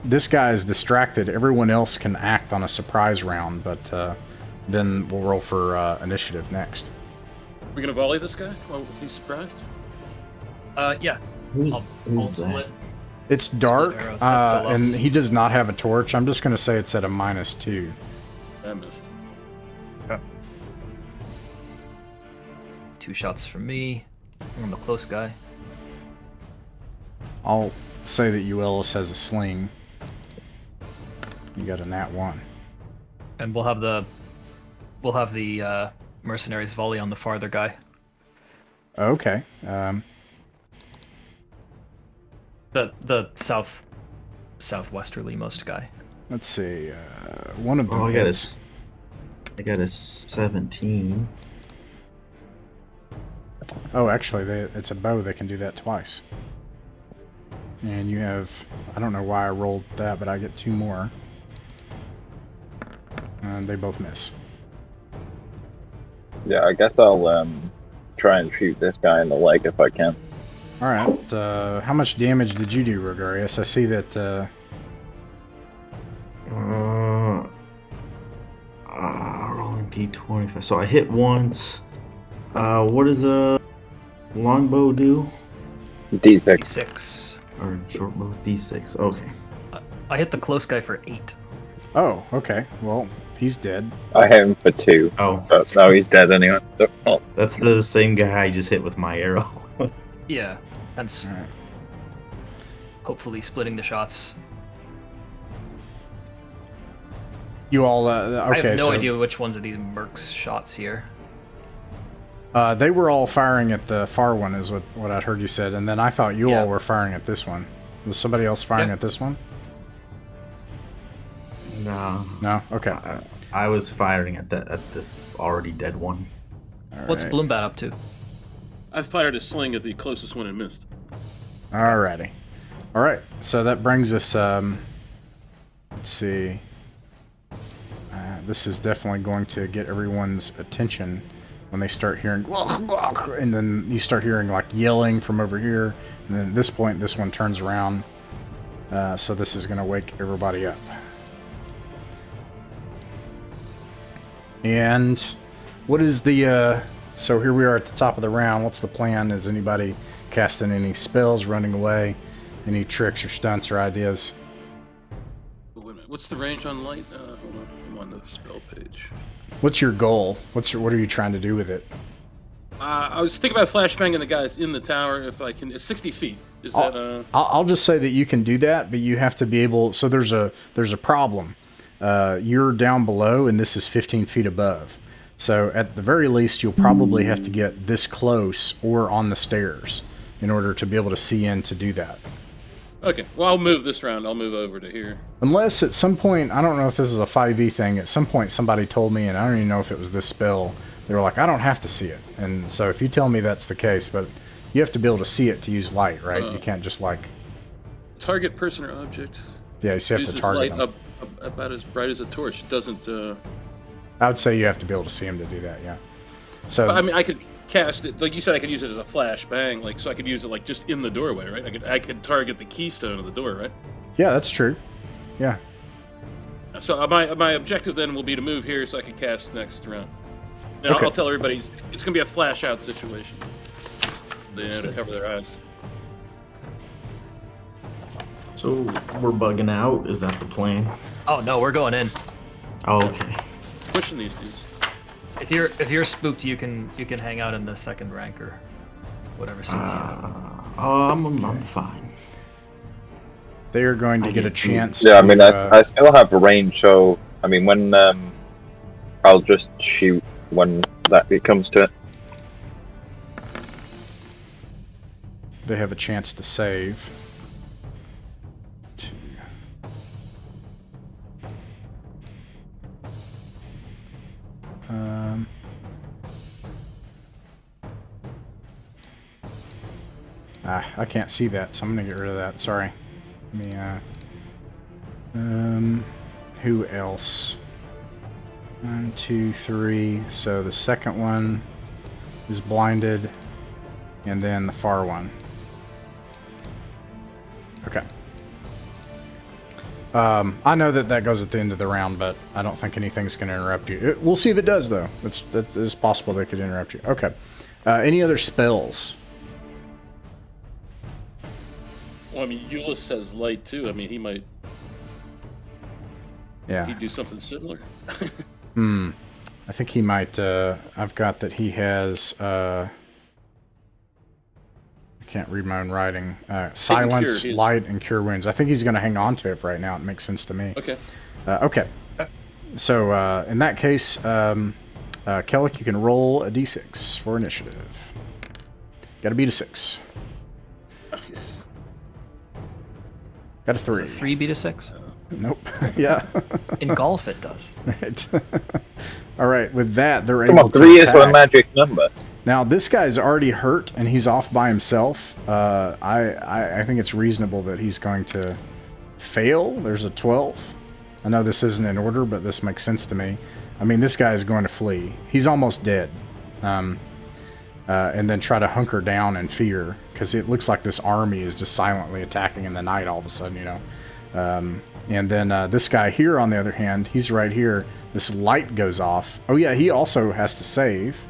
A: this guy is distracted. Everyone else can act on a surprise round, but then we'll roll for initiative next.
C: We're gonna volley this guy while he's surprised.
F: Yeah.
B: Who's
F: I'll
B: that?
F: split.
A: It's dark,
F: arrows, that's still
A: and
F: us.
A: he does not have a torch. I'm just going to say it's at a -2.
C: I missed.
F: 2 shots from me. I'm the close guy.
A: I'll say that Ellis has a sling. You got a nat 1.
F: And we'll have the mercenaries volley on the farther guy.
A: Okay.
F: The southwesterly most guy.
A: Let's see. One of them.
B: I got a 17.
A: Oh, actually, it's a bow. They can do that twice. And you have... I don't know why I rolled that, but I get 2 more. And they both miss.
D: Yeah, I guess I'll try and shoot this guy in the leg if I can.
A: Alright. How much damage did you do, Rogarius? I see that...
B: Rolling d20. So I hit once. What does a longbow do?
D: D6.
F: D6.
B: Or shortbow d6. Okay.
F: I hit the close guy for 8.
A: Oh, okay. Well, he's dead.
D: I hit him for 2.
B: Oh.
D: But no, he's dead anyway. Oh.
B: That's the same guy I just hit with my arrow.
F: Yeah, that's
A: Alright.
F: hopefully splitting the shots.
A: You all... okay,
F: I have no
A: so,
F: idea which ones of these mercs shots here.
A: they were all firing at the far one, is what I heard you said, and then I thought you all were firing at this one. Was somebody else firing at this one?
B: No.
A: No? Okay.
B: I was firing at this already dead one.
F: What's
A: Alright.
F: Bloombat up to?
C: I fired a sling at the closest one and missed.
A: Alrighty. Alright, so that brings us, let's see. This is definitely going to get everyone's attention when they start hearing, and then you start hearing like yelling from over here, and then at this point, this one turns around. So this is going to wake everybody up. And what is the, so here we are at the top of the round. What's the plan? Is anybody casting any spells, running away, any tricks or stunts or ideas?
C: Wait a minute. What's the range on light? Hold on. I'm on the spell page.
A: What's your goal? What are you trying to do with it?
C: I was thinking about flashbanging the guys in the tower if I can. It's 60 feet. Is that
A: I'll just say that you can do that, but you have to be able. So there's a problem. You're down below, and this is 15 feet above. So at the very least, you'll probably have to get this close or on the stairs in order to be able to see in to do that.
C: Okay, well, I'll move this round. I'll move over to here.
A: Unless at some point, I don't know if this is a 5e thing, at some point somebody told me, and I don't even know if it was this spell, they were like, I don't have to see it. And so if you tell me that's the case, but you have to be able to see it to use light, right? You can't just like...
C: Target person or object.
A: Yeah, so you have to target
C: light
A: them.
C: About as bright as a torch. It doesn't...
A: I would say you have to be able to see him to do that, yeah. So
C: I mean, I could cast it, like you said, I could use it as a flashbang, like, so I could use it, like, just in the doorway, right? I could target the keystone of the door, right?
A: yeah, that's true. Yeah.
C: So my objective then will be to move here so I can cast next round. And
A: Okay.
C: I'll tell everybody it's going to be a flash out situation. They know to cover their eyes.
B: So we're bugging out. Is that the plan?
F: Oh no, we're going in.
B: Oh, okay.
C: Pushing these dudes.
F: If you're spooked, you can hang out in the second rank or whatever suits you.
B: I'm fine.
A: They are going to
B: I
A: get a
B: get
A: chance
D: Yeah, I
A: to,
D: mean, I still have a range, so I mean, when I'll just shoot when it comes to it.
A: they have a chance to save. I can't see that, so I'm gonna get rid of that. Sorry. Let me, who else? 1, 2, 3. So the second one is blinded, and then the far one. Okay. I know that goes at the end of the round, but I don't think anything's going to interrupt you. We'll see if it does, though. It's possible they could interrupt you. Okay. Any other spells?
C: Well, I mean, Euless has light too. I mean, he might.
A: Yeah.
C: He'd do something similar.
A: I think he might. I've got that he has. I can't read my own writing. Silence,
C: Cure,
A: light, and cure wounds. I think he's going to hang on to it for right now. It makes sense to me.
C: Okay.
A: Okay. So in that case, Kellic, you can roll a d6 for initiative. Got to beat a 6.
C: Nice.
A: Got a 3.
F: Does a 3 beat a 6?
A: Nope. Yeah.
F: In golf, it does.
A: Right. All right. With that, they're
D: Come
A: able
D: on,
A: to
D: 3
A: attack.
D: is a magic number.
A: Now, this guy's already hurt, and he's off by himself. I think it's reasonable that he's going to fail. There's a 12. I know this isn't in order, but this makes sense to me. I mean, this guy is going to flee. He's almost dead. And then try to hunker down in fear, because it looks like this army is just silently attacking in the night all of a sudden, you know. And then this guy here, on the other hand, he's right here. This light goes off. Oh, yeah, he also has to save.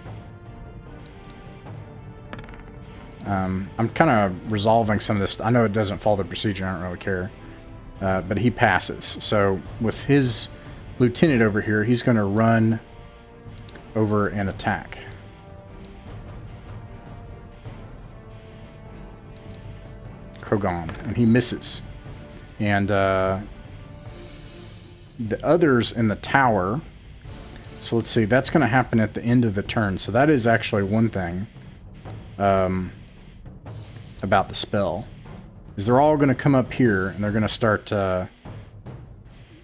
A: I'm kind of resolving some of this. I know it doesn't follow the procedure. I don't really care. But he passes. So with his lieutenant over here, he's going to run over and attack. Krogon. And he misses. And the others in the tower. So let's see. That's going to happen at the end of the turn. So that is actually one thing. About the spell is they're all going to come up here and they're going to start they're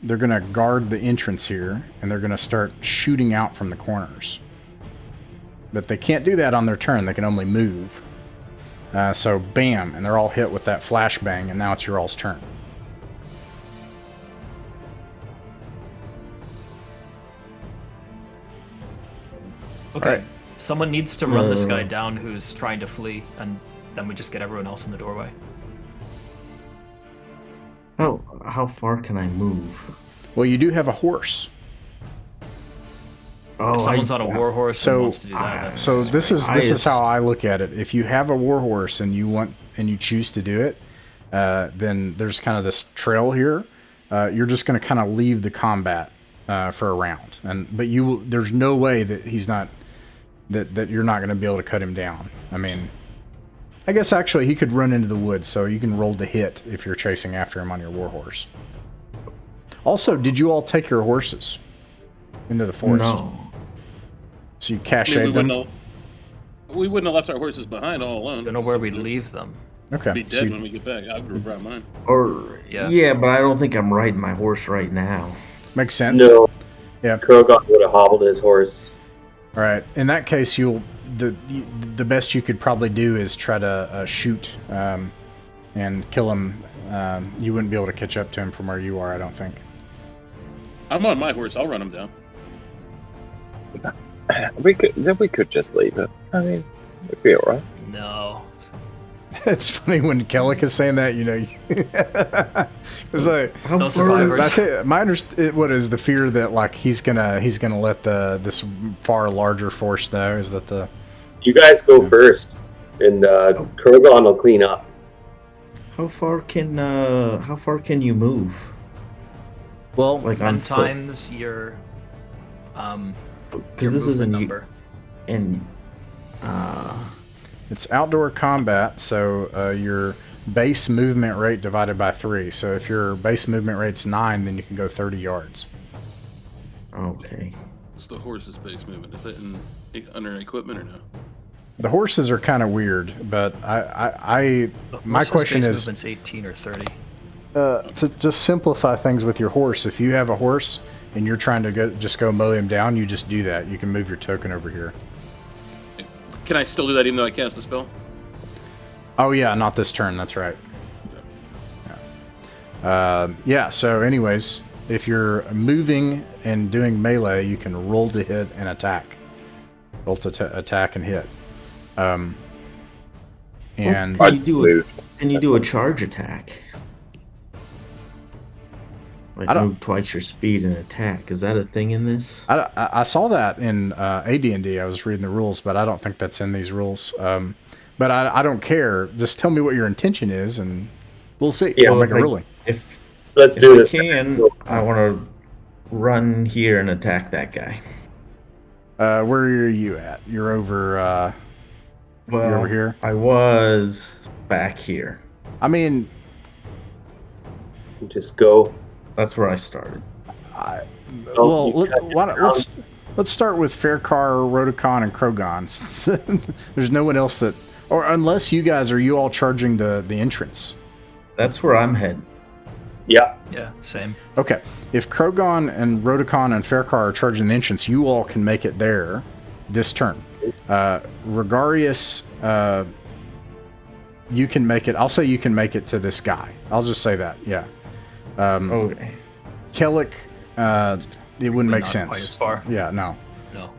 A: going to guard the entrance here and they're going to start shooting out from the corners, but they can't do that on their turn. They can only move. So bam, and they're all hit with that flashbang, and now it's your all's turn.
F: Okay,
A: right.
F: Someone needs to run this guy down who's trying to flee, and then we just get everyone else in the doorway.
B: How far can I move?
A: Well, you do have a horse.
B: Oh,
F: If someone's on a war horse and wants to do that, then
A: So this is how I look at it. If you have a war horse and you choose to do it, then there's kind of this trail here. You're just going to kind of leave the combat for a round, but there's no way that he's not that you're not going to be able to cut him down. I mean, I guess actually he could run into the woods, so you can roll to hit if you're chasing after him on your war horse. Also, did you all take your horses into the forest?
B: No.
A: So you cached them?
C: We wouldn't have left our horses behind all alone.
F: I don't know where we'd leave them.
A: Okay.
C: Be dead when we get back. I would have brought mine.
B: Yeah, but I don't think I'm riding my horse right now.
A: Makes sense.
E: No.
A: Yeah.
E: Krogon would have hobbled his horse.
A: All right. In that case, the best you could probably do is try to shoot and kill him. You wouldn't be able to catch up to him from where you are, I don't think.
C: I'm on my horse. I'll run him down.
D: We could just leave it. I mean, it'd be alright.
F: No.
A: It's funny when Kellic is saying that, you know. It's like
F: No survivors.
A: what is the fear that like he's gonna let this far larger force know? Is that the
E: You guys go first, and Krogon will clean up.
B: How far can you move?
A: well?
B: Like on
F: 10 times your
B: because this is a
F: number.
B: And
A: It's outdoor combat, so your base movement rate divided by 3. So if your base movement rate's 9, then you can go 30 yards.
B: okay.
C: What's the horse's base movement? Is it under equipment or no?
A: The horses are kind of weird, but my question
F: base
A: is
F: movement's 18 or 30.
A: to just simplify things with your horse. If you have a horse and you're trying to go mow him down, you just do that. You can move your token over here.
C: Can I still do that even though I cast a spell?
A: Oh yeah, not this turn. That's right. Yeah. So, anyways, if you're moving and doing melee, you can roll to hit and attack. Roll to attack and hit. And
B: Can you do a charge attack? Like move twice your speed and attack. Is that a thing in this?
A: I saw that in AD&D. I was reading the rules, but I don't think that's in these rules. But I don't care. Just tell me what your intention is, and we'll see.
E: Yeah,
A: I'll make a ruling.
E: Let's do this.
B: I want to run here and attack that guy.
A: Where are you at? You're over. You're over here.
B: I was back here.
A: I mean,
E: Just go.
B: That's where I started.
A: let's let's start with Faircar, Rodicon, and Krogon. There's no one else that, or unless you guys, are you all charging the entrance?
B: That's where I'm heading.
E: Yeah.
F: Yeah, same.
A: Okay. If Krogon and Rodicon and Faircar are charging the entrance, you all can make it there this turn. Regarius, you can make it. I'll say you can make it to this guy. I'll just say that. Yeah.
B: Okay.
A: Kellic, it wouldn't make
F: Not
A: sense.
F: quite as far.
A: Yeah, no.
F: No.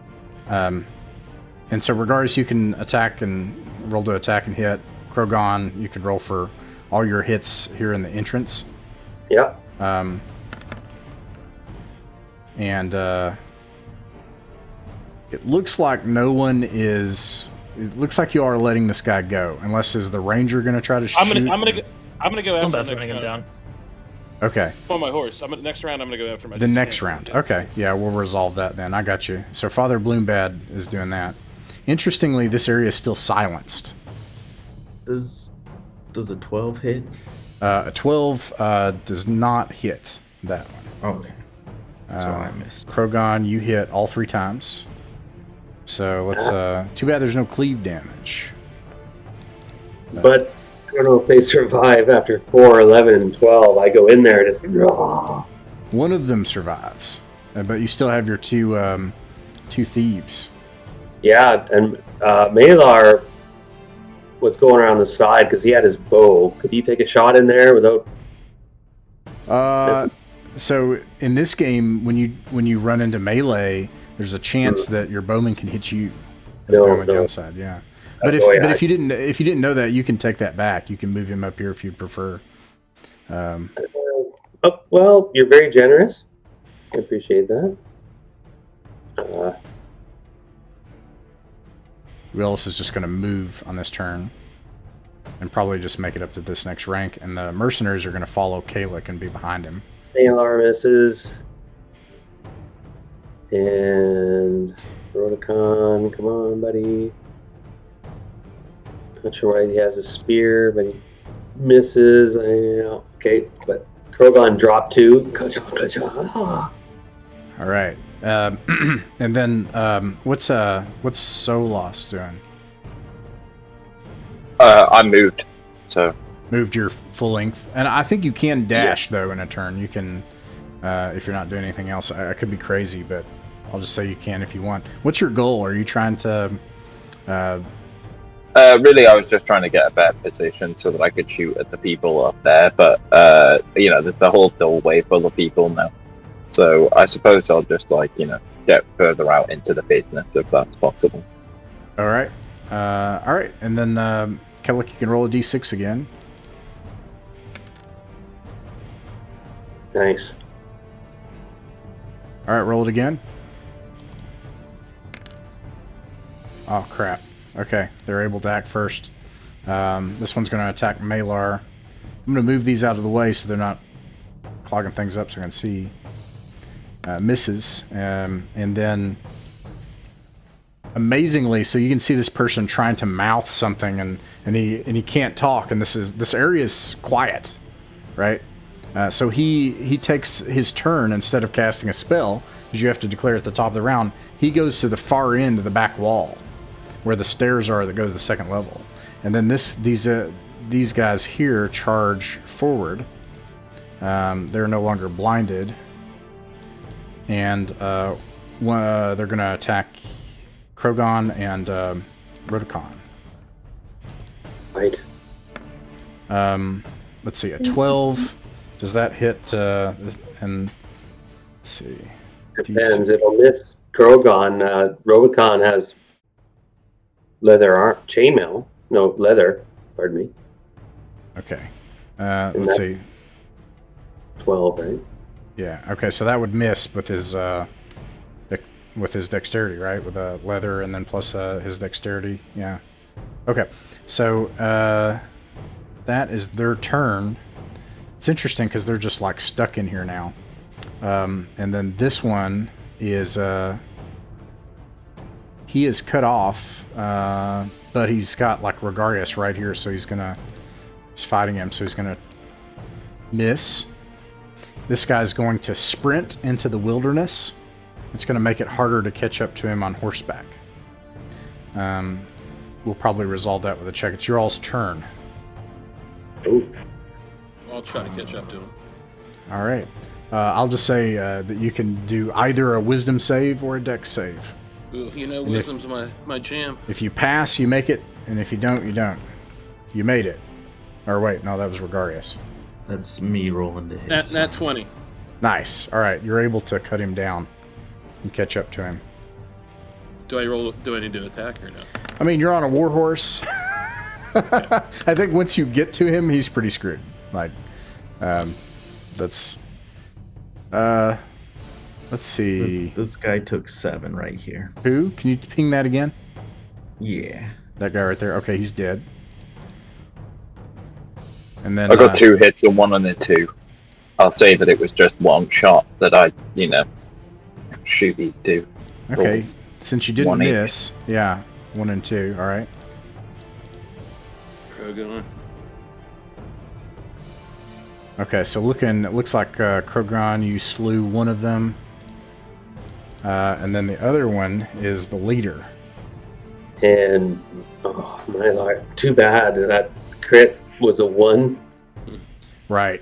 A: And so Regardless, you can attack and roll to attack and hit. Krogon, you can roll for all your hits here in the entrance.
E: Yeah.
A: And it looks like no one is. It looks like you are letting this guy go, unless is the ranger going to try to shoot.
C: I'm gonna go after
F: That's
C: him
F: running him down.
A: Okay.
C: On my horse. Next round, I'm gonna go after my.
A: The next round. Okay. Yeah, we'll resolve that then. I got you. So Father Bloombad is doing that. Interestingly, this area is still silenced.
B: Does a 12 hit?
A: A 12 does not hit that one.
B: Okay. That's what I missed.
A: Krogon, you hit all 3 times. So let's. Too bad there's no cleave damage.
E: But I don't know if they survive after 4, 11, and 12. I go in there and it's raw.
A: One of them survives, but you still have your two thieves.
E: Yeah, and Malar was going around the side because he had his bow. Could he take a shot in there without?
A: So in this game, when you run into melee, there's a chance that your bowman can hit you. That's the only downside, yeah. But if you didn't know that, you can take that back. You can move him up here if you'd prefer.
E: Well, you're very generous. I appreciate that.
A: Who else is just going to move on this turn and probably just make it up to this next rank, and the mercenaries are going to follow Kalik and be behind him.
E: Malar misses. And Rodicon, come on, buddy. Not sure why he has a spear, but he misses. Okay, but Krogon dropped 2.
A: All right. And then what's Solos doing?
D: I moved, so
A: Moved your full length, and I think you can dash though in a turn. You can, if you're not doing anything else. I could be crazy, but I'll just say you can if you want. What's your goal? Are you trying to?
D: Really, I was just trying to get a better position so that I could shoot at the people up there. But there's the whole doorway full of people now. So I suppose I'll just get further out into the business if that's possible.
A: All right, and then Kellic, you can roll a d6 again.
E: Nice.
A: All right, roll it again. Oh crap. Okay, they're able to act first. This one's going to attack Malar. I'm going to move these out of the way so they're not clogging things up so I can see. Misses, and then amazingly, so you can see this person trying to mouth something, and he can't talk, and this area is quiet, right? So he takes his turn instead of casting a spell, because you have to declare at the top of the round. He goes to the far end of the back wall, where the stairs are that go to the second level, and then these guys here charge forward. They're no longer blinded. And they're going to attack Krogon and Rodicon.
E: Right.
A: Let's see, a 12. Does that hit? And let's see.
E: Depends. It'll miss Krogon. Rodicon has leather chainmail. No, leather. Pardon me.
A: Okay. Let's see.
E: 12, right?
A: Yeah. Okay. So that would miss with his dexterity, right? With a leather and then plus his dexterity. Yeah. Okay. So that is their turn. It's interesting because they're just like stuck in here now. And then this one is he is cut off, but he's got like Regardless right here, so he's fighting him, so he's gonna miss. This guy's going to sprint into the wilderness It's going to make it harder to catch up to him on horseback. We'll probably resolve that with a check. It's your all's turn.
E: Ooh.
C: I'll try to catch up to him.
A: All right. I'll just say that you can do either a wisdom save or a dex save.
C: Ooh, wisdom's my jam.
A: If you pass, you make it, and if you don't, you don't. You made it. Or wait, no, that was Regarius.
B: That's me rolling to hit.
C: Nat 20.
A: Nice. All right, you're able to cut him down and catch up to him.
C: Do I need to attack or no?
A: I mean, you're on a war horse. I think once you get to him, he's pretty screwed. Like, that's. Let's see.
B: This guy took 7 right here.
A: Who? Can you ping that again?
B: Yeah.
A: That guy right there. Okay, he's dead. And then
D: I got 2 hits and 1 on the 2. I'll say that it was just one shot that I, shoot these 2.
A: Okay,
D: balls.
A: since you didn't
D: 1 each.
A: miss, yeah, 1 and 2. All right.
C: Krogon.
A: Okay, so it looks like Krogon, you slew one of them, and then the other one is the leader.
E: And oh my lord, too bad that crit was a 1.
A: Right.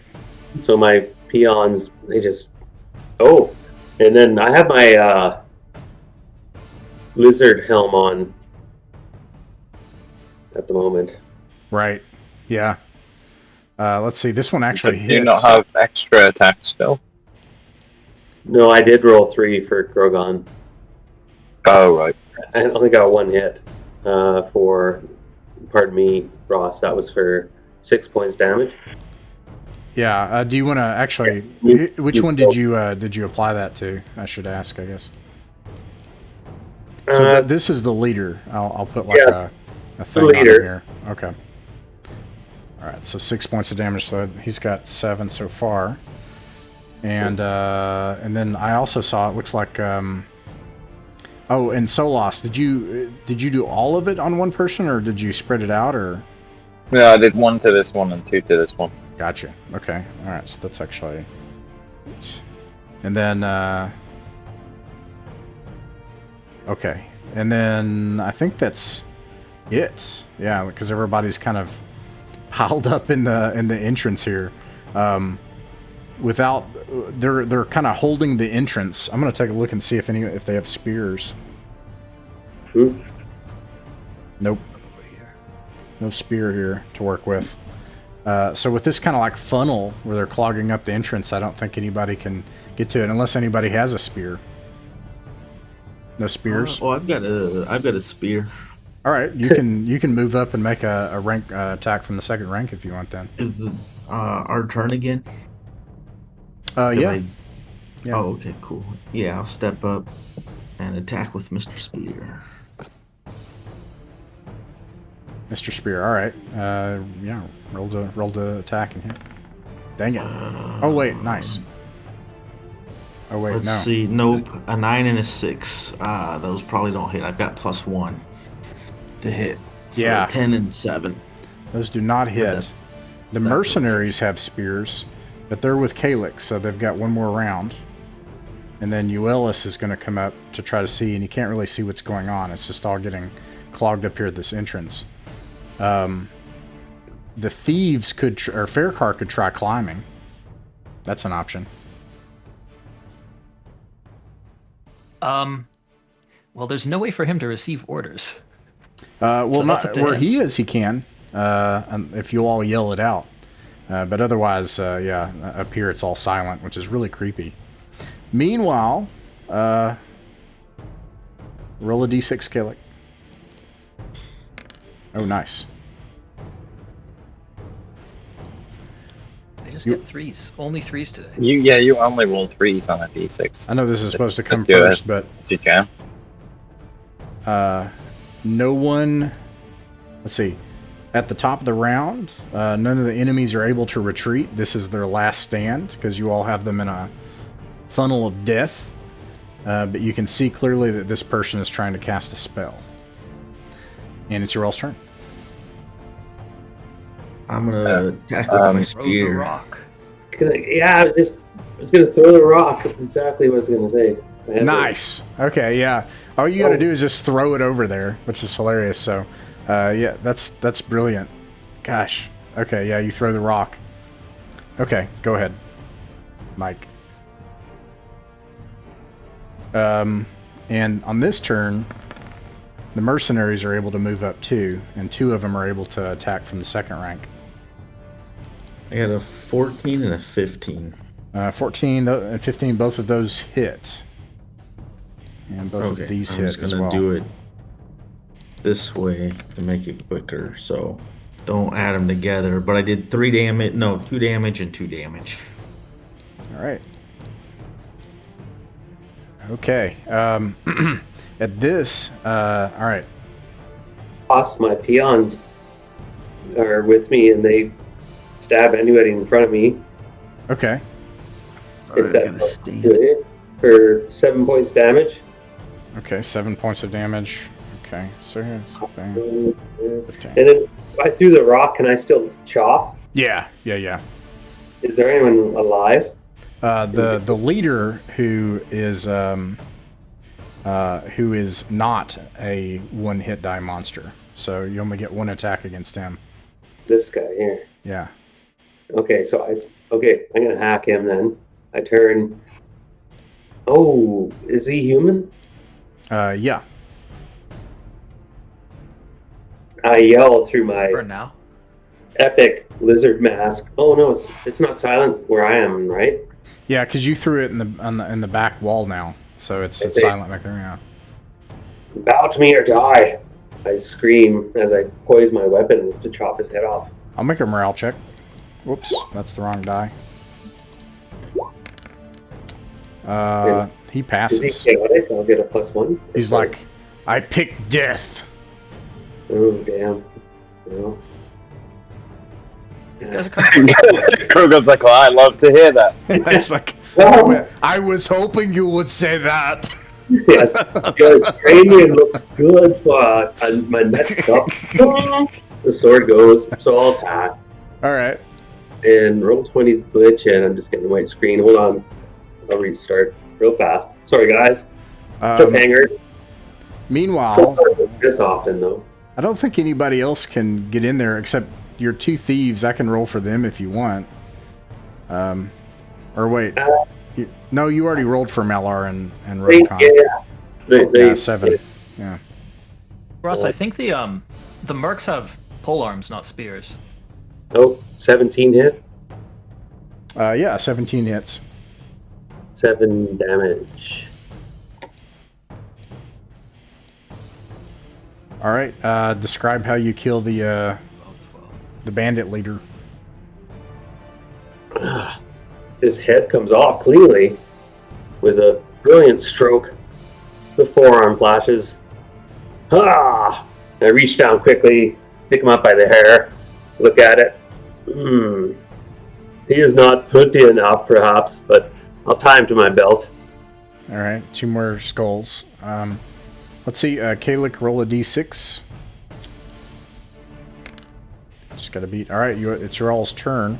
E: So my peons, they just and then I have my lizard helm on at the moment.
A: Right. Yeah. Let's see. This one actually
D: Do
A: hits.
D: you not have extra attacks still?
E: No, I did roll 3 for Krogon.
D: Oh, right.
E: I only got 1 hit for, pardon me, Ross. That was for 6 points damage.
A: Yeah. Do you want to actually? Which one did you apply that to? I should ask, I guess. So this is the leader. I'll put like a thing on here. Okay. All right. So 6 points of damage. So he's got 7 so far. And then I also saw it looks like. Oh, and Solos, did you do all of it on one person, or did you spread it out, or?
D: Yeah, I did 1 to this one and 2 to this one.
A: Gotcha. Okay. All right. So that's actually. And then. Okay. And then I think that's it. Yeah, because everybody's kind of piled up in the entrance here. Without they're kind of holding the entrance. I'm gonna take a look and see if they have spears. Nope. No spear here to work with. So with this kind of like funnel where they're clogging up the entrance, I don't think anybody can get to it unless anybody has a spear. No spears.
B: I've got a spear.
A: All right, you can move up and make a rank attack from the second rank if you want. Then
B: is it our turn again?
A: Yeah.
B: Oh, okay, cool. Yeah, I'll step up and attack with Mr. Spear.
A: Mr. Spear. All right. Yeah. Roll to attack and hit. Dang it. Oh wait, nice. Oh wait,
B: Let's
A: no.
B: see. Nope. A 9 and a 6. Those probably don't hit. I've got +1 to hit. So
A: Yeah.
B: 10 and 7.
A: Those do not hit.
B: That's
A: Mercenaries have spears, but they're with Kalix, so they've got 1 more round. And then Euelis is going to come up to try to see, and you can't really see what's going on. It's just all getting clogged up here at this entrance. The thieves or Faircar could try climbing. That's an option.
F: Well, there's no way for him to receive orders.
A: Well,
F: So that's
A: not
F: up to
A: where
F: him.
A: he is, he can, if you all yell it out. But otherwise, up here it's all silent, which is really creepy. Meanwhile, roll a d6, Kalix. Oh, nice.
F: I just get 3s. Only 3s today.
D: You only roll 3s on a d6.
A: I know this is supposed to come
D: Do it.
A: first, but
D: You can.
A: no one. Let's see. At the top of the round, none of the enemies are able to retreat. This is their last stand because you all have them in a funnel of death. But you can see clearly that this person is trying to cast a spell. And it's your all's turn.
B: I'm gonna attack with my
F: Throw the
B: spear.
F: rock.
E: I was gonna throw the rock. Exactly what I was gonna say.
A: Nice. Okay, yeah. All you got to do is just throw it over there, which is hilarious. So, yeah, that's brilliant. Gosh. Okay, yeah, you throw the rock. Okay, go ahead, Mike. And on this turn, the mercenaries are able to move up too, and 2 of them are able to attack from the second rank.
B: I got a 14 and a 15.
A: 14 and 15, both of those hit. And both of these hit as well.
B: I'm just gonna do it this way to make it quicker, so don't add them together. But I did 2 damage and 2 damage.
A: All right. Okay. At this, all right.
E: My peons are with me, and they stab anybody in front of me.
A: Okay.
B: If that's
E: good, for 7 points damage.
A: Okay, 7 points of damage. Okay, so here's 15.
E: And then if I threw the rock, can I still chop?
A: Yeah.
E: Is there anyone alive?
A: The leader who is not a 1-hit die monster, so you only get 1 attack against him.
E: This guy here.
A: Yeah.
E: Okay, I'm gonna hack him then. I turn. Oh, is he human?
A: Yeah.
E: I yell through my
F: For now.
E: epic lizard mask. Oh no, it's not silent where I am, right?
A: Yeah, because you threw it in the back wall now, so it's silent back there now.
E: Bow to me or die! I scream as I poise my weapon to chop his head off.
A: I'll make a morale check. Whoops, that's the wrong die. He passes.
E: Is he chaotic? I'll get a +1.
A: He's like, I picked death.
E: Oh damn! No.
F: These guys are kind of.
D: Kroger's like, well, I'd love to hear that.
A: It's like, I was hoping you would say that.
E: Yes, cranium looks good for my next up. The sword goes, so I'll attack.
A: All right.
E: And roll 20's glitch, and I'm just getting the white screen. Hold on, I'll restart real fast. Sorry, guys. Hanger.
A: Meanwhile,
E: this often though.
A: I don't think anybody else can get in there except your 2 thieves. I can roll for them if you want. Or wait. No, you already rolled for Malar and Rokon.
E: Yeah.
A: 7. Yeah.
F: Ross, I think the mercs have pole arms, not spears.
E: Oh, 17 hit.
A: Yeah, 17 hits.
E: 7 damage.
A: All right. Describe how you kill the bandit leader.
E: His head comes off cleanly with a brilliant stroke. The forearm flashes. Ah! I reach down quickly, pick him up by the hair, look at it. He is not pretty enough, perhaps, but I'll tie him to my belt.
A: All right, 2 more skulls. Let's see, Kalik, roll a d6. Just gotta beat. All right, it's your all's turn,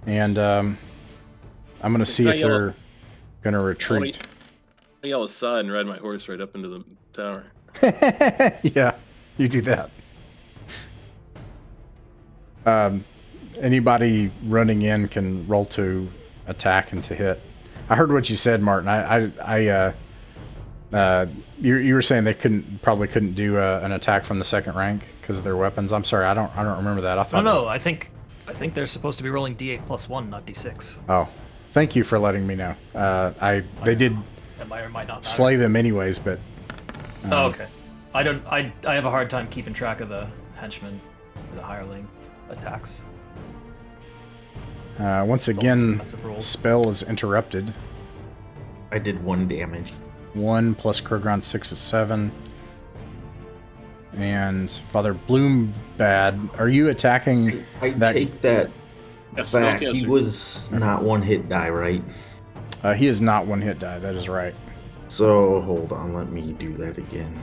A: and I'm gonna see if they're gonna retreat.
C: I yell aside and ride my horse right up into the tower.
A: Yeah, you do that. Anybody running in can roll to attack and to hit. I heard what you said, Martin. You were saying they probably couldn't do an attack from the second rank because of their weapons. I'm sorry, I don't remember that. I thought.
F: Oh no, I think they're supposed to be rolling D8 +1, not D6.
A: Oh, thank you for letting me know. They did
F: might or might not
A: slay them anyways, but.
F: Oh, okay. I have a hard time keeping track of the henchmen, the hireling attacks.
A: Once again, spell is interrupted.
B: I did 1 damage.
A: 1 plus Krogron 6 is 7. And Father Bloombad, are you attacking?
B: I take that back. He was not 1-hit die, right?
A: He is not 1-hit die. That is right.
B: So hold on, let me do that again.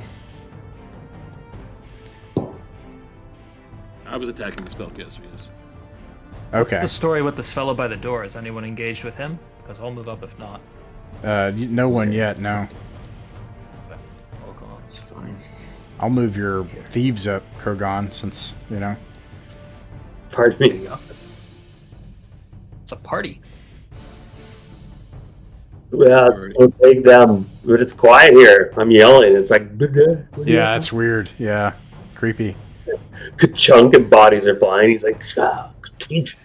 C: I was attacking the spellcaster, yes.
A: Okay.
F: What's the story with this fellow by the door? Is anyone engaged with him? Because I'll move up if not.
A: No one yet, no.
B: Oh, it's fine.
A: I'll move your thieves up, Krogon, since, you know.
E: Pardon
F: There you
E: me.
F: go. It's a party.
E: Yeah, it's big, but it's quiet here. I'm yelling. It's like,
A: Yeah, it's weird. Yeah, creepy.
E: ka-chunk and bodies are flying. He's like, crunch,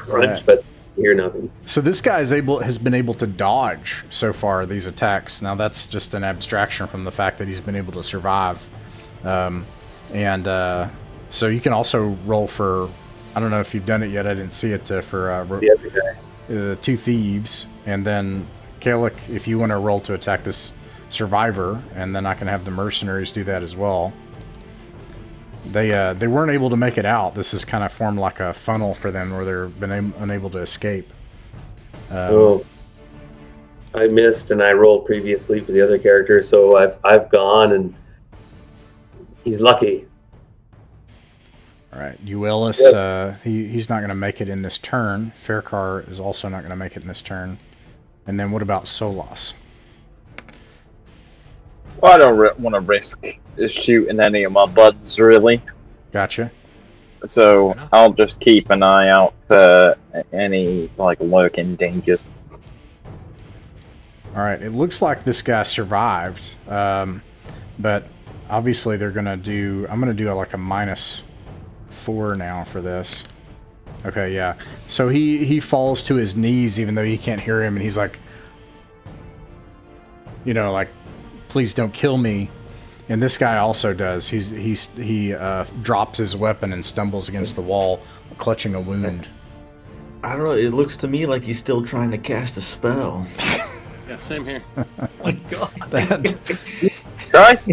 A: Right.
E: but you hear nothing.
A: So this guy has been able to dodge so far these attacks. Now that's just an abstraction from the fact that he's been able to survive. So you can also roll for, I don't know if you've done it yet. I didn't see it for
E: The other guy.
A: 2 thieves, and then Kalik, if you want to roll to attack this survivor, and then I can have the mercenaries do that as well. They weren't able to make it out. This has kind of formed like a funnel for them where they've been unable to escape.
E: I missed and I rolled previously for the other character, so I've gone and he's lucky.
A: All right, Euelis, he's not going to make it in this turn. Faircar is also not going to make it in this turn. And then what about Solas?
D: Well, I don't want to risk shooting any of my buds, really.
A: Gotcha.
D: So I'll just keep an eye out for any lurking dangers.
A: All right, it looks like this guy survived, but obviously they're going to do... I'm going to do a -4 now for this. Okay, yeah. So he falls to his knees even though you can't hear him, and he's like, please don't kill me. And this guy also does. He drops his weapon and stumbles against the wall, clutching a wound.
B: I don't know. It looks to me like he's still trying to cast a spell.
C: Yeah, same here.
F: Oh my god.
D: Guys.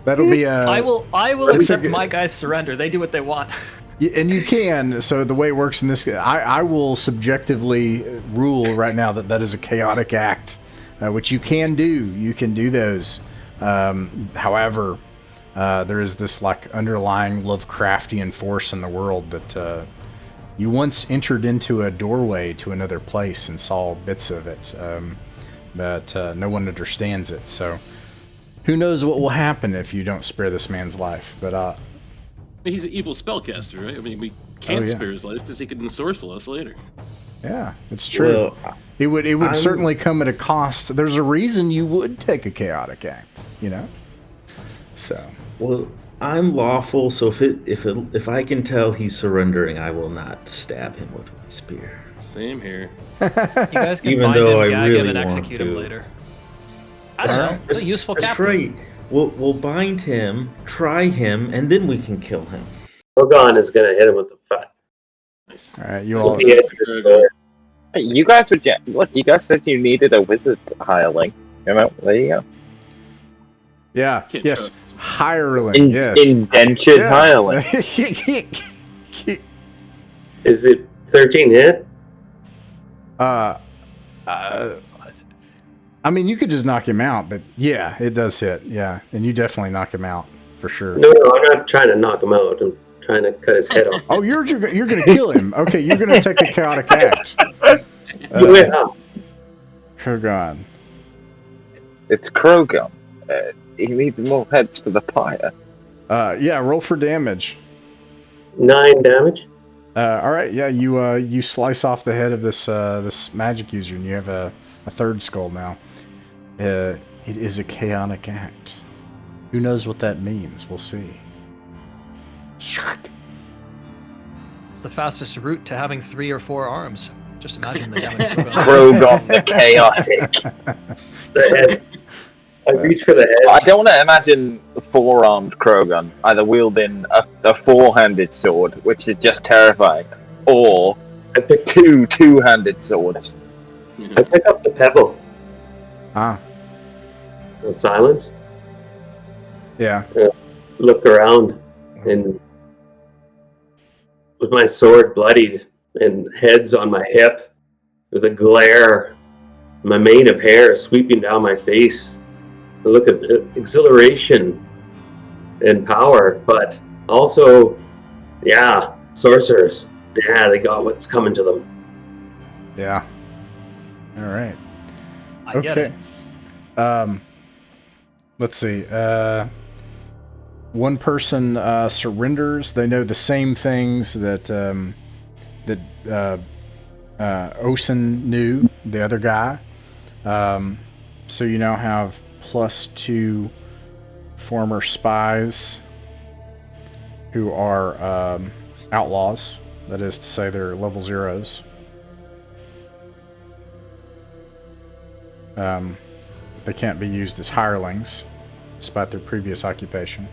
A: That'll be
F: I will accept my guys' surrender. They do what they want.
A: And you can. So the way it works in this, I will subjectively rule right now that is a chaotic act, which you can do. You can do those. However, there is this underlying Lovecraftian force in the world that you once entered into a doorway to another place and saw bits of it, but no one understands it. So who knows what will happen if you don't spare this man's life? But
C: he's an evil spellcaster, right? I mean, we can't spare his life because he could ensorcel us later.
A: Yeah, it's true.
B: Well,
A: it would certainly come at a cost. There's a reason you would take a chaotic act, So.
B: Well, I'm lawful, so if I can tell he's surrendering, I will not stab him with my spear.
C: Same here.
F: You guys can
B: Even
F: find
B: though
F: him,
B: I
F: gag
B: really
F: him, and
B: want
F: execute him
B: to.
F: later. I don't know. It's a useful
B: That's
F: captain.
B: right. We'll bind him, try him, and then we can kill him.
E: Drogon is going to hit him with the fight.
C: Nice.
A: All right, you all.
E: With the edge of his sword.
D: Hey, you guys were look. You guys said you needed a wizard hireling. There you go.
A: Yeah.
C: Can't
A: Yes.
C: trust.
A: Hireling. Yes.
D: Indentured hireling.
E: Is it 13 hit?
A: I mean, you could just knock him out, but yeah, it does hit. Yeah, and you definitely knock him out for sure.
E: No, I'm not trying to knock him out. I'm trying to cut his head off.
A: Oh, you're going to kill him. Okay, you're going to take a chaotic act.
E: Yeah.
A: Krogon.
D: It's Krogan. He needs more heads for the pyre.
A: Yeah, roll for damage.
E: 9 damage.
A: All right, yeah, you slice off the head of this magic user, and you have a third skull now. It is a chaotic act. Who knows what that means? We'll see.
F: It's the fastest route to having 3 or 4 arms. Just imagine the damage.
D: Krogan the chaotic.
E: The head. I reach for the head.
D: I don't want to imagine a 4-armed Krogan either wielding a 4-handed sword, which is just terrifying, or
E: I pick
D: 2 2-handed swords.
E: I pick up the pebble.
A: Ah,
E: The silence.
A: yeah.
E: Look around, and with my sword bloodied and heads on my hip, with a glare, my mane of hair sweeping down my face, a look of exhilaration and power, but also, yeah, sorcerers. Yeah, they got what's coming to them.
A: Yeah. All right.
F: I get it.
A: Let's see. One person surrenders. They know the same things that Osen knew, the other guy. So you now have +2 former spies who are outlaws. That is to say, they're level 0s. They can't be used as hirelings, despite their previous occupation.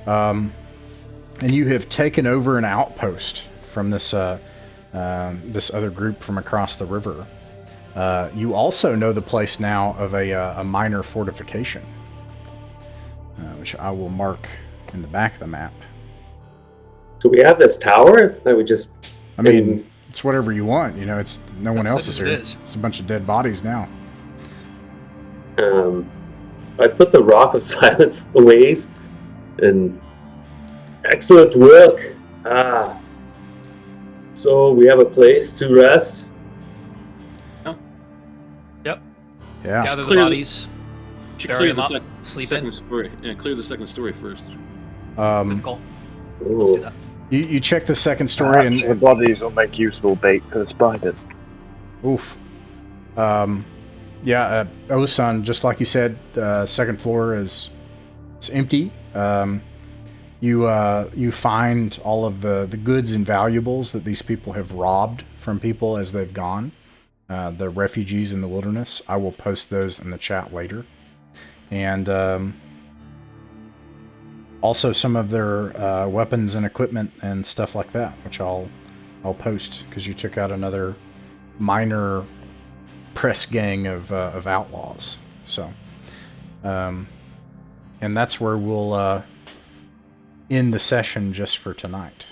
A: And you have taken over an outpost from this this other group from across the river. You also know the place now of a minor fortification, which I will mark in the back of the map.
E: So we have this tower that we just...
A: I mean, it's whatever you want. You know, it's no one else is here. It's a bunch of dead bodies now.
E: I put the Rock of Silence away, and excellent work. So we have a place to rest.
F: Oh. Yep.
A: Yeah.
F: Gather the bodies. Bury them up. Sleep in.
C: Story. Yeah, clear the second story first.
F: Good call. Let's do that.
A: You check the second story, and
D: the bodies will make useful bait for the spiders.
A: Oof. Yeah, Osan, just like you said, second floor is empty. You find all of the goods and valuables that these people have robbed from people as they've gone. The refugees in the wilderness. I will post those in the chat later. And also some of their weapons and equipment and stuff like that, which I'll post, because you took out another minor press gang of outlaws. So, and that's where we'll end the session just for tonight.